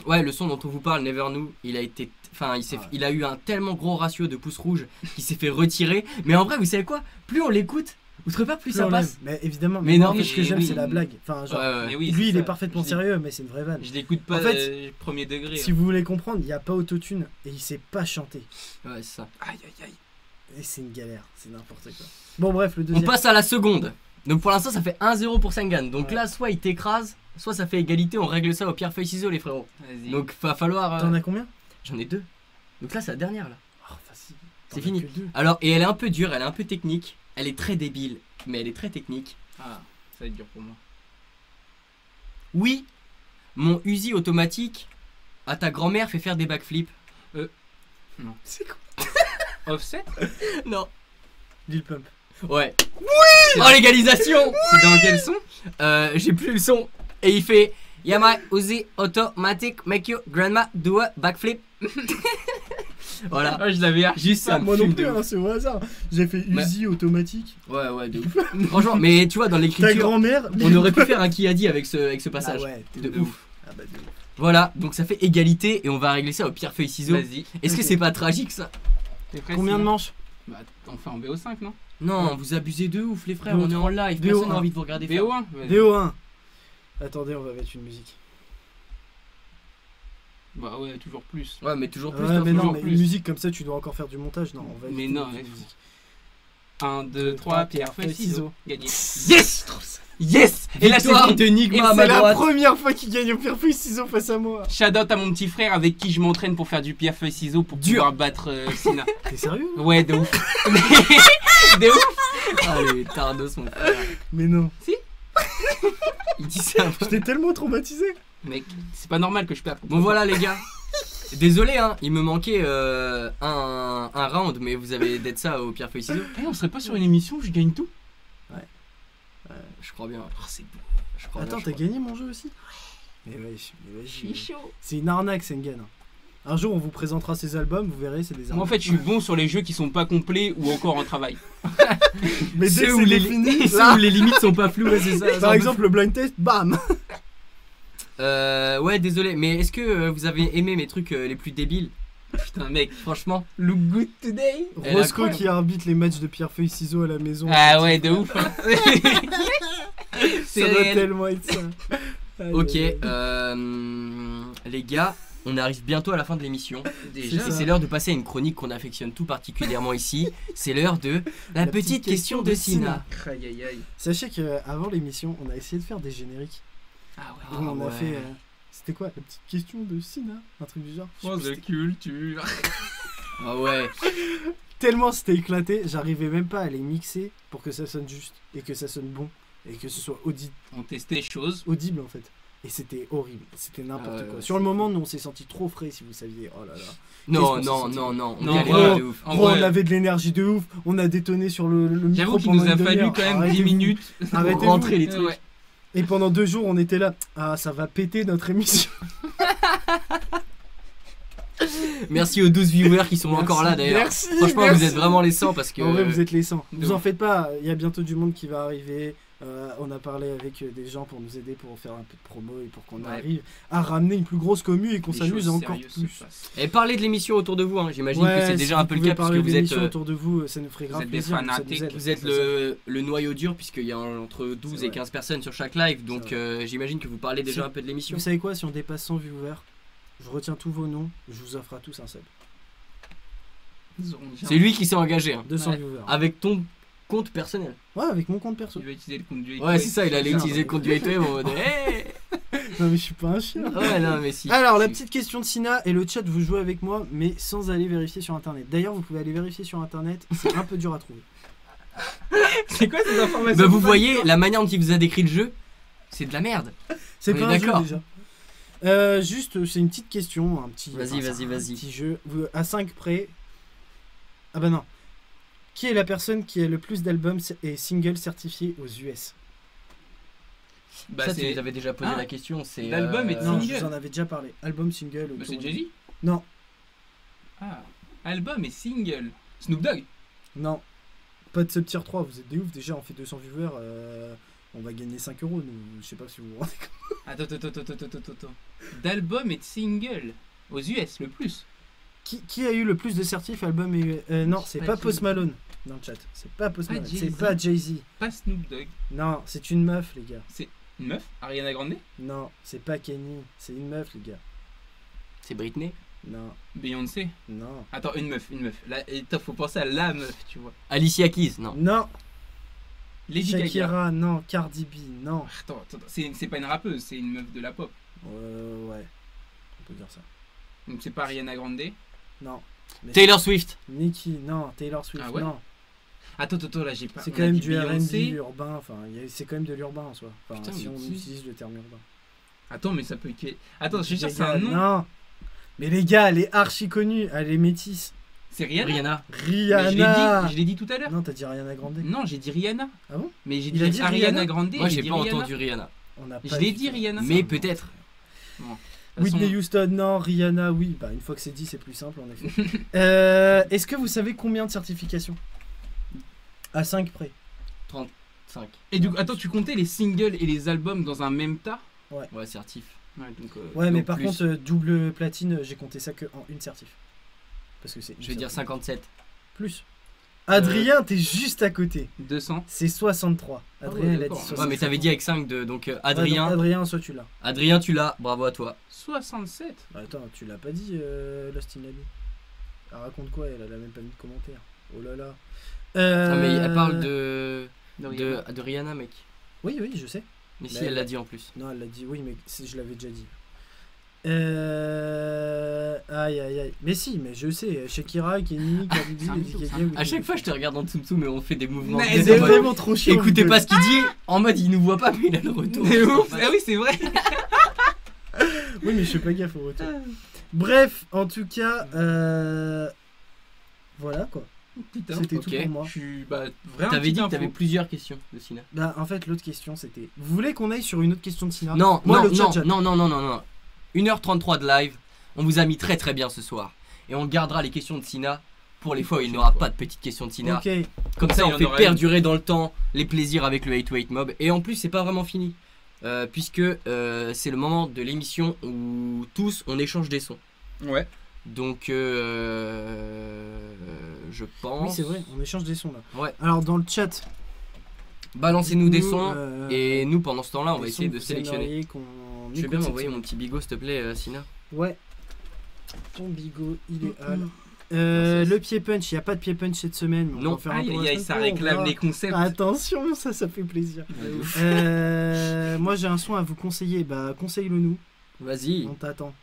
ouais, le son dont on vous parle, Never Knew, il a été, enfin, il a eu un tellement gros ratio de pouces rouges qu'il s'est fait retirer. Mais en vrai, vous savez quoi? Plus on l'écoute, vous trouvez pas plus Plus ça on passe? l'aime. Mais évidemment. Mais Mais non, non, mais ce que j'aime, oui. c'est la blague. Enfin, genre, Ouais, ouais. Mais oui, lui, c'est il ça. est parfaitement Je sérieux, mais c'est une vraie vanne. Je l'écoute pas En fait, premier degré. Si vous voulez comprendre, il n'y a pas autotune et il sait pas chanter. Ouais, c'est ça. Aïe aïe aïe. Et c'est une galère, c'est n'importe quoi. Bon, bref, le On deuxième. passe à la seconde. Donc pour l'instant, ça fait 1-0 pour Sengan. Donc Ouais. là, soit il t'écrase, soit ça fait égalité. On règle ça au pierre feuille ciseaux, les frérots. Vas-y. Donc va falloir. T'en as combien? J'en ai 2. Donc là, c'est la dernière là. Oh, facile. C'est T'en as fini. que deux. Alors, et elle est un peu dure, elle est un peu technique. Elle est très débile, mais elle est très technique. Ah, ça va être dur pour moi. Oui, mon Uzi automatique à ta grand-mère fait faire des backflips. C'est quoi? Offset. Non. Lil Pump. Ouais. Oui. Oh, l'égalisation. C'est dans quel son? J'ai plus le son. Et il fait Yeah, my Uzi automatic make you grandma do a backflip. Voilà. Ah, je l'avais Juste ça. me Moi non fume plus, de ouf. hein, c'est au hasard. J'ai fait Mais- Uzi automatique. Ouais, ouais, de ouf. Franchement, mais tu vois, dans Ta l'écriture, grand-mère. on aurait pu faire un qui a dit avec ce Ah passage. ouais, De de ouf. Ah bah, de ouf. Voilà, donc ça fait égalité et on va régler ça au pierre feuille ciseaux. Vas-y. Est-ce que Ok. c'est pas tragique ça? T'es prêt, Combien de Simon? manches? Bah, on fait en BO5, non? Non, vous abusez de ouf les frères, BO3. on est en live, BO1. personne n'a envie de vous regarder faire. BO1. Vas-y. DO1. Attendez, on va mettre une musique. Bah ouais, toujours plus. Ouais, mais toujours plus. Ouais, t'en mais fous. non, toujours mais plus. une musique comme ça, tu dois encore faire du montage. Non, on va Mais éviter non, de mettre mais- une musique. 1, 2, 3, pierre, feuille, ciseaux. Gagné. Yes! Yes! Et la Victoire victoire de Nigma à C'est ma la droite. première fois qu'il gagne au pierre feuille ciseaux face à moi. Shout out à mon petit frère avec qui je m'entraîne pour faire du pierre, feuille, ciseaux pour Dur. pouvoir battre Sina. T'es sérieux? Ouais, de ouf. De ouf. Allez, tardos mon frère. Mais non. Il dit ça. J'étais tellement traumatisé. Mec, c'est pas normal que je perde. Bon voilà les gars. Désolé, hein, il me manquait un round, mais vous avez d'être ça au pierre feuille ciseaux. Eh, on serait pas sur une émission où je gagne tout? Je crois bien. Oh, c'est beau. Je crois Attends, bien, t'as je crois. gagné mon jeu aussi? Mais wesh, Je suis chaud. c'est une arnaque, Sengen. Un jour, on vous présentera ces albums, vous verrez, c'est des arnaques. Moi, en fait, je suis bon sur les jeux qui sont pas complets ou encore en travail. mais dès que Ceux où c'est les, défini, ceux là, où les limites sont pas floues, ouais, c'est ça. par exemple, le blind test, bam. Ouais, désolé, mais est-ce que vous avez aimé mes trucs les plus débiles? Putain, mec. Franchement. Look good today. Elle est Roscoe incroyable. qui arbitre les matchs de pierre-feuille-ciseaux à la maison. Ah ouais, de ouf. Hein. Ça doit réel. tellement être ça. Aïe, Ok, aïe, aïe. les gars, on arrive bientôt à la fin de l'émission. Déjà. Et c'est l'heure de passer à une chronique qu'on affectionne tout particulièrement ici. C'est l'heure de la petite question de Sina. Aïe aïe aïe. Sachez qu'avant l'émission, on a essayé de faire des génériques. Ah Ah on a ouais. fait. C'était quoi? La petite question de Sina? Un truc du genre? Je sais ouais. plus The c'était- culture. Ah ouais. Tellement c'était éclaté, j'arrivais même pas à les mixer pour que ça sonne juste et que ça sonne bon et que ce soit On testait les choses. audible en fait. Et c'était horrible, c'était n'importe Ah ouais, quoi. ouais, Sur le c'est moment, nous on s'est senti trop frais si vous saviez. Oh là là. Non, Qu'est-ce qu'on non, s'est non, senti non, on Non, galérait gros, de ouf. En Gros, vrai, on avait de l'énergie de ouf, on a détonné sur le micro j'avoue qu'il pendant nous a une fallu demi-heure. quand même 10 Arrêtez-vous. minutes. Arrêtez-vous. rentrer les trucs. Ouais. Et pendant 2 jours, on était là. Ah, ça va péter notre émission. Merci aux 12 viewers qui sont encore là d'ailleurs. Merci. Franchement, merci. vous êtes vraiment les 100 parce que. En vrai, vous êtes les 100. de Vous en ouf. faites pas, il y a bientôt du monde qui va arriver. On a parlé avec des gens pour nous aider pour faire un peu de promo et pour qu'on Ouais. arrive à ramener une plus grosse commu et qu'on Les s'amuse choses encore sérieuses se plus. passent. Et parlez de l'émission autour de vous, hein. J'imagine Ouais, que c'est si déjà vous un peu le pouvez cas parce que parler de vous êtes, l'émission autour de vous, ça nous ferait grave êtes des plaisir. fanatiques. ça nous aide, vous êtes ça nous aide. le noyau dur puisqu'il y a entre 12 C'est et vrai. 15 personnes sur chaque live. Donc C'est j'imagine que vous parlez déjà Si- un peu de l'émission. Vous savez quoi, si on dépasse 100 viewers, je retiens tous vos noms, je vous offre à tous un sub. Ils auront déjà- C'est lui qui s'est engagé, hein. 200 Ouais. viewers. Avec ton compte personnel. Ouais, avec mon compte perso. Il va utiliser le compte du Ouais, c'est ça, il allait ça. utiliser le compte du Gateway en mode hey. Non, mais je suis pas un chien. Ouais, non, mais si. Alors, la Si. petite question de Sina et le chat, vous jouez avec moi, mais sans aller vérifier sur internet. D'ailleurs, vous pouvez aller vérifier sur internet, c'est un peu dur à trouver. C'est quoi ces informations? Bah, vous voyez, la manière dont il vous a décrit le jeu, c'est de la merde. C'est On pas est un jeu d'accord. déjà. Juste, c'est une petite question, un petit. Vas-y, enfin, vas-y, c'est un vas-y. Petit jeu. À 5 près. Ah bah non. Qui est la personne qui a le plus d'albums et singles certifiés aux US? Bah, Ça, tu c'est nous avais déjà posé Ah. la question. C'est L'album est Non, Single. je vous en avais déjà parlé. Album, single. bah, autour c'est de- Jay-Z. Non, Ah. Album et single. Snoop Dogg. non. Pas de sub-tier 3, vous êtes des ouf. Déjà, on fait 200 viewers. On va gagner 5 euros. Nous, je sais pas si vous vous rendez compte. Attends. D'album et de single. Aux US, le plus. Qui a eu le plus de certifs album et. Non, c'est Pas pas Jay-Z. Post Malone dans le chat. C'est pas Post Pas Malone. C'est Jay-Z. pas Jay-Z. Pas Snoop Dogg. Non, c'est une meuf, les gars. Une meuf? Ariana Grande? Non, c'est pas Kenny. C'est une meuf, les gars. C'est Britney. Non, Beyoncé? non. Attends, une meuf. Là, faut penser à la meuf, tu vois. Alicia Keys, non. Non, Lady Gaga. Shakira, non. Cardi B, non. Attends, c'est pas une rappeuse, c'est une meuf de la pop. Ouais. On peut dire ça. Donc c'est pas Ariana Grande. Non. Mais Taylor Swift. Nicki, non. Taylor Swift, Ah ouais non. Attends, là j'ai pas. C'est on quand a même dit du R&B Beyoncé. urbain. Enfin, c'est quand même de l'urbain en soi. Enfin, Putain, si mais on qui utilise le terme urbain. Attends, mais ça peut. Attends, je suis sûr que c'est Les un gars, nom. Non. Mais les gars, elle est archi connue. Elle est métisse. C'est Rihanna. Rihanna. Mais Rihanna. je l'ai dit tout à l'heure. Non, t'as dit Rihanna Grande. Non, j'ai dit Rihanna. Ah bon? Mais j'ai Il a dit dit Ariana Rihanna Grande. Moi, et j'ai dit pas Rihanna. entendu Rihanna. On n'a Je pas l'ai dit dit Rihanna. Mais peut-être. De toute façon, Whitney Houston, non. Rihanna, oui. Bah, une fois que c'est dit, c'est plus simple, en effet. Est-ce que vous savez combien de certifications? À 5 près. 5. Et du coup, attends, tu comptais les singles et les albums dans un même tas? Ouais, certif. Ouais, donc. Ouais, mais donc par plus. contre, double platine, j'ai compté ça que en une certif. Parce que c'est. une Je vais dire certif. 57. Plus. Adrien, t'es juste à côté. 200. C'est 63. Adrien, ouais, il a dit d'accord. 63. Ouais, mais t'avais dit avec 5 de. Donc Ouais, Adrien. donc Adrien, soit tu l'as. Adrien, tu l'as. Bravo à toi. 67. Bah, attends, tu l'as pas dit, Lost in Lobby. Elle raconte quoi? Elle a même pas mis de commentaire. Oh là là. Non, mais elle parle de. Rihanna. De Rihanna, mec. Oui, oui, je sais. Mais si, Mais elle l'a dit en plus. Non, elle l'a dit, oui, mais je l'avais déjà dit. Aïe, aïe, aïe. Mais si, mais je sais. Shakira, Kenny, Cardi B, c'est un Lady mytho, Gaga, c'est un Whitney À chaque fois, je te regarde en dessous, mais on fait des mouvements. Mais de C'est en mode, vraiment trop chiant. écoutez vous pas ce qu'il dit. En mode, il nous voit pas, mais il a le retour. C'est ouf. Ah oui, c'est vrai. Oui, mais je fais pas gaffe au retour. Bref, en tout cas, voilà quoi. Putain, C'était ok. tout pour moi. je suis vraiment. T'avais dit que petite t'avais info. plusieurs questions de Sina. Bah, en fait, l'autre question c'était. Vous voulez qu'on aille sur une autre question de Sina? Non, Moi, non, le chat, non, non, non, non, non. 1h33 de live. On vous a mis très très bien ce soir. Et on gardera les questions de Sina pour les fois où il n'y aura pas de petites questions de Sina. Ok. Comme ça, il y on en fait aura perdurer dans le temps les plaisirs avec le 8 Mob. Et en plus, c'est pas vraiment fini. Puisque c'est le moment de l'émission où tous on échange des sons. Ouais. Donc, je pense. Oui, c'est vrai, on échange des sons là. Ouais. Alors, dans le chat. Balancez-nous des nous, sons. Et nous, pendant ce temps-là, on va les essayer sons de que vous sélectionner. aimeriez qu'on Tu veux écoute bien cette m'envoyer semaine. mon petit bigot, s'il te plaît, Sina? Ouais. Ton bigot idéal. Merci. Le pied punch, il n'y a pas de pied punch cette semaine. Mais on Non. va faire un tour la Aïe, semaine ça pro, on réclame verra. les concepts. Attention, ça fait plaisir. Moi j'ai un son à vous conseiller, bah conseille-le nous, Vas-y. on t'attend.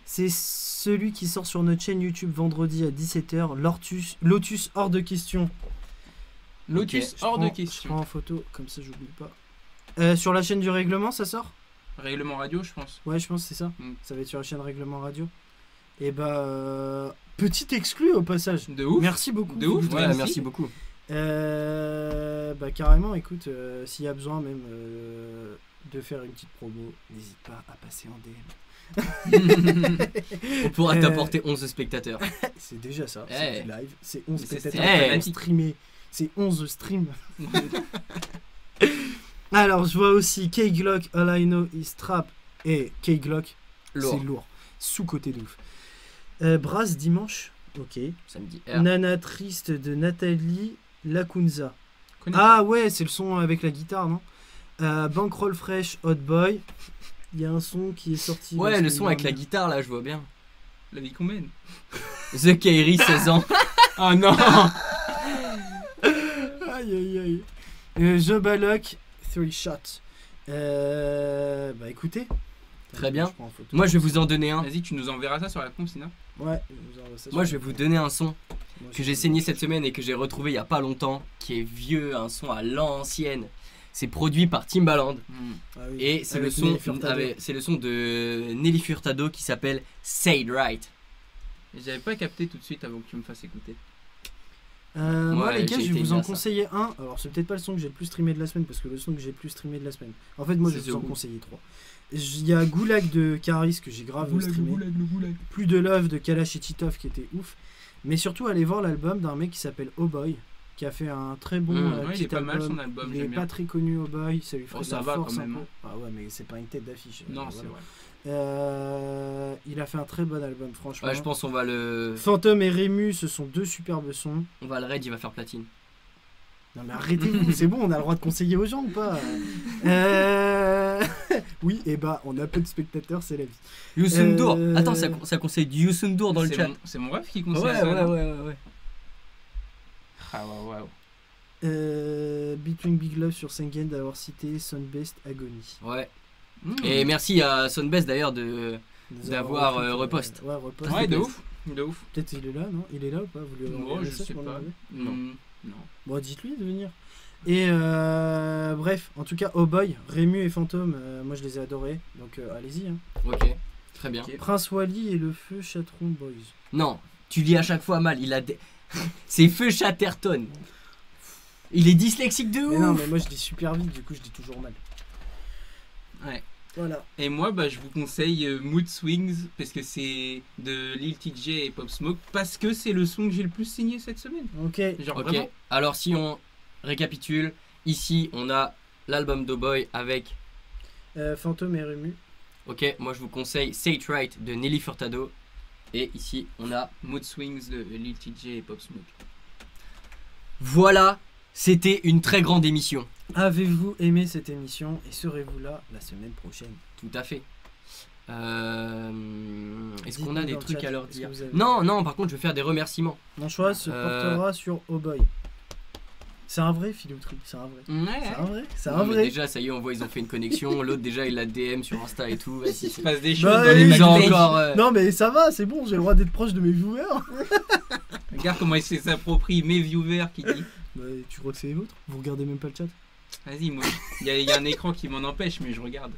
C'est celui qui sort sur notre chaîne YouTube vendredi à 17h, Lotus hors de question. Lotus, Je hors de prends- Je question. prends en photo, comme ça j'oublie pas. Sur la chaîne du règlement ça sort? Règlement radio, je pense. Ouais je pense que c'est ça, Mm. ça va être sur la chaîne règlement radio. Et bah petit exclu au passage. De ouf. Merci beaucoup. De ouf, Philippe. Ouais, Merci. merci beaucoup. Bah carrément, écoute, s'il y a besoin même de faire une petite promo, n'hésite pas à passer en DM. On pourra Euh, t'apporter 11 spectateurs. C'est déjà ça, Eh. c'est du live, c'est 11 Mais c'est spectateurs stylé. qui vont streamer, c'est 11 streams. Alors je vois aussi K-Glock, All I Know Is Trap, et K-Glock, Lourd. c'est lourd, sous-côté de ouf. Brass dimanche, ok. Samedi R. Nana Triste de Nathalie Lacunza. Connais Ah ouais, c'est le son avec la guitare, non? Bankroll Fresh, Hot Boy. Il y a un son qui est sorti. la Ouais, le semaine son avec la dernière. guitare là, je vois bien. la vie qu'on mène. The Kairi, 16 ans. Oh non. Aïe aïe aïe. Joe Ballock, 3 Shots. Bah écoutez. Très bien. Je prends en photo. Moi, je vais vous en donner un. Vas-y, tu nous enverras ça sur la con, sinon. Ouais, je vous envoie ça Moi, sur je vais le- vous donner un son Moi, que je- j'ai saigné cette semaine et que j'ai retrouvé il y a pas longtemps, qui est vieux, un son à l'ancienne. C'est produit par Timbaland Ah oui, et c'est le avec son Nelly Furtado. c'est le son de Nelly Furtado qui s'appelle Say It Right. J'avais pas capté tout de suite avant que tu me fasses écouter. Moi Ouais, les gars, j'ai je vais été vous en bien, ça. conseiller un. Alors c'est peut-être pas le son que j'ai le plus streamé de la semaine parce que le son que j'ai le plus streamé de la semaine. En fait, moi je C'est vais vous en The Who. conseiller 3. Il y a Goulag de Caris que j'ai grave streamé. le goulag. Plus de Love de Kalash et Titov qui était ouf. Mais surtout allez voir l'album d'un mec qui s'appelle Oh Boy qui a fait un très bon Ouais, Ouais, petit il est pas mal album. son album, Il est j'aime pas bien. très connu Oh Boy, ça lui ferait Oh, de ça la va force quand un même, peu. hein. Ah ouais mais c'est pas une tête d'affiche. Non, Voilà. c'est vrai. Il a fait un très bon album franchement. Ouais, je pense qu'on va le Fantôme et Rému, ce sont deux superbes sons. le raid, il va faire platine. Non mais arrêtez-vous, c'est bon, on a le droit de conseiller aux gens ou pas? Oui, et bah on a peu de spectateurs, c'est la vie. Youssoundour. Euh, Attends, ça conseille du Youssoundour dans le C'est chat. C'est mon rêve qui Ouais, conseille ouais, ça. non ouais. Ah ouais, ouais. Between Big Love sur Sengen d'avoir cité Sunbest Agony. Ouais. Mmh. Et merci à Sonbest d'ailleurs de. D'avoir, repost. Ouais, repost. Ouais, de Peut-être- ouf. De ouf. Peut-être il est là, non? Il est là ou pas? Vous lui avez envoyé Moi, un je message sais pour pas. l'envoyer Non. Non. Bon, dites-lui de venir. Et bref, en tout cas, Oh Boy, Rému et Fantôme, moi je les ai adorés. Donc allez-y. Hein. Ok. Très bien. Ok. Prince Wally et le Feu Chatron Boys. Non, tu lis à chaque fois mal. Il a des. C'est Feu Chatterton. Il est dyslexique de Mais non, ouf. mais moi je dis super vite, du coup je dis toujours mal. Ouais. Voilà. Et moi, bah, je vous conseille Mood Swings parce que c'est de Lil TJ et Pop Smoke parce que c'est le son que j'ai le plus signé cette semaine. Ok. Genre Ok. vraiment. Alors si on récapitule, ici on a l'album d'O'Boy avec. Fantôme et Rému. Ok, moi je vous conseille Say It Right de Nelly Furtado. Et ici on a. Mood Swings de Lil TJ et Pop Smoke. Voilà, c'était une très grande émission. Avez-vous aimé cette émission et serez-vous là la semaine prochaine? Tout à fait. Est-ce qu'on Dites-nous a des dans le trucs chat, à leur est-ce que dire? vous avez- Non, par contre je vais faire des remerciements. Mon choix se Euh, portera sur Oh Boy. C'est un vrai Philoutri, c'est un vrai. C'est un vrai, c'est Non, un mais vrai. déjà, ça y est, on voit, ils ont fait une connexion. L'autre, déjà, il a DM sur Insta et tout. Vas-y, Il se c'est- passe des choses Bah, dans oui, les Ils ont backstage. encore. Non mais ça va, c'est bon, j'ai le droit d'être proche de mes viewers. Regarde comment il s'approprie mes viewers qui dit. Bah, tu crois que c'est les vôtres? Vous regardez même pas le chat? Vas-y, moi, il y a un écran qui m'en empêche, mais je regarde.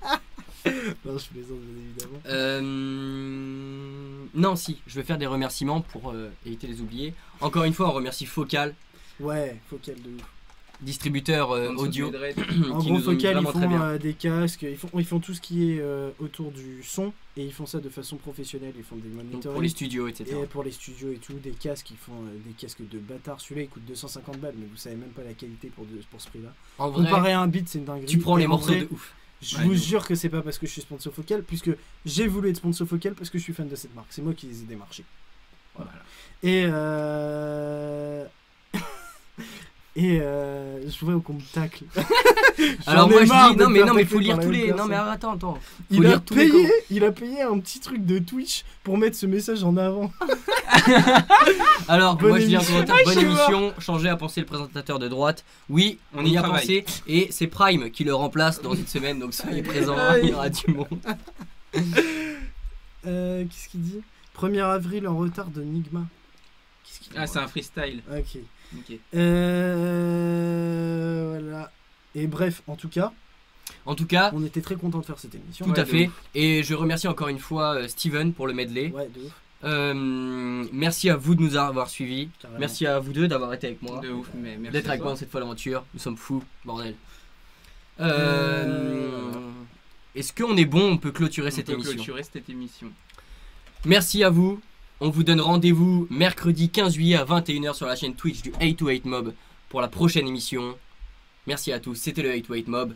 Non, je plaisante bien évidemment. Non, si, je vais faire des remerciements pour éviter de les oublier. Encore une fois, on remercie Focal, Ouais, Focal de ouf. distributeur audio. En qui gros, nous ont mis Focal, ils vraiment très bien. font des casques, ils font tout ce qui est autour du son et ils font ça de façon professionnelle. Ils font des Donc, moniteurs pour les studios, etc. et pour les studios et tout, des casques, ils font des casques de bâtard. Celui-là, il coûte 250 balles, mais vous savez même pas la qualité pour ce prix-là. En vrai, Comparé à un beat, c'est une dinguerie. tu prends Et les en morceaux vrai, de ouf. Je Ouais, vous de ouf. jure que c'est pas parce que je suis sponsor Focal, puisque j'ai voulu être sponsor Focal parce que je suis fan de cette marque. C'est moi qui les ai démarchés. Voilà. Et je vois qu'on me tacle. Alors J'en ai moi je marre dis de non mais faire non mais tacler faut lire par la tous même les non personne. mais attends Faut Il a, lire tous les il a payé un petit truc de Twitch pour mettre ce message en avant. Alors Bonne moi je dis un émission. commentaire, bonne je suis mort. émission, changez à penser le présentateur de droite. Oui, on On y y a travaille. pensé et c'est Prime qui le remplace dans une semaine donc soyez présents, il y aura du monde. Qu'est-ce qu'il dit 1er avril en retard de Nigma. Qu'est-ce qu'il dit Ah, c'est un freestyle. Ok. Ok. Voilà. Et bref, en tout cas, En tout cas, on était très content de faire cette émission. tout Ouais, à de fait ouf. et je remercie encore une fois Steven pour le medley. Ouais, de ouf. Merci à vous de nous avoir suivis. Carrément. Merci à vous deux d'avoir été avec moi. De ouf, mais merci. D'être à avec toi. moi dans cette folle aventure. Nous sommes fous, bordel. Est-ce qu'on est bon? On peut clôturer On cette peut émission. clôturer cette émission. Merci à vous. On vous donne rendez-vous mercredi 15 juillet à 21h sur la chaîne Twitch du 828 Mob pour la prochaine émission. Merci à tous. C'était le 828 Mob.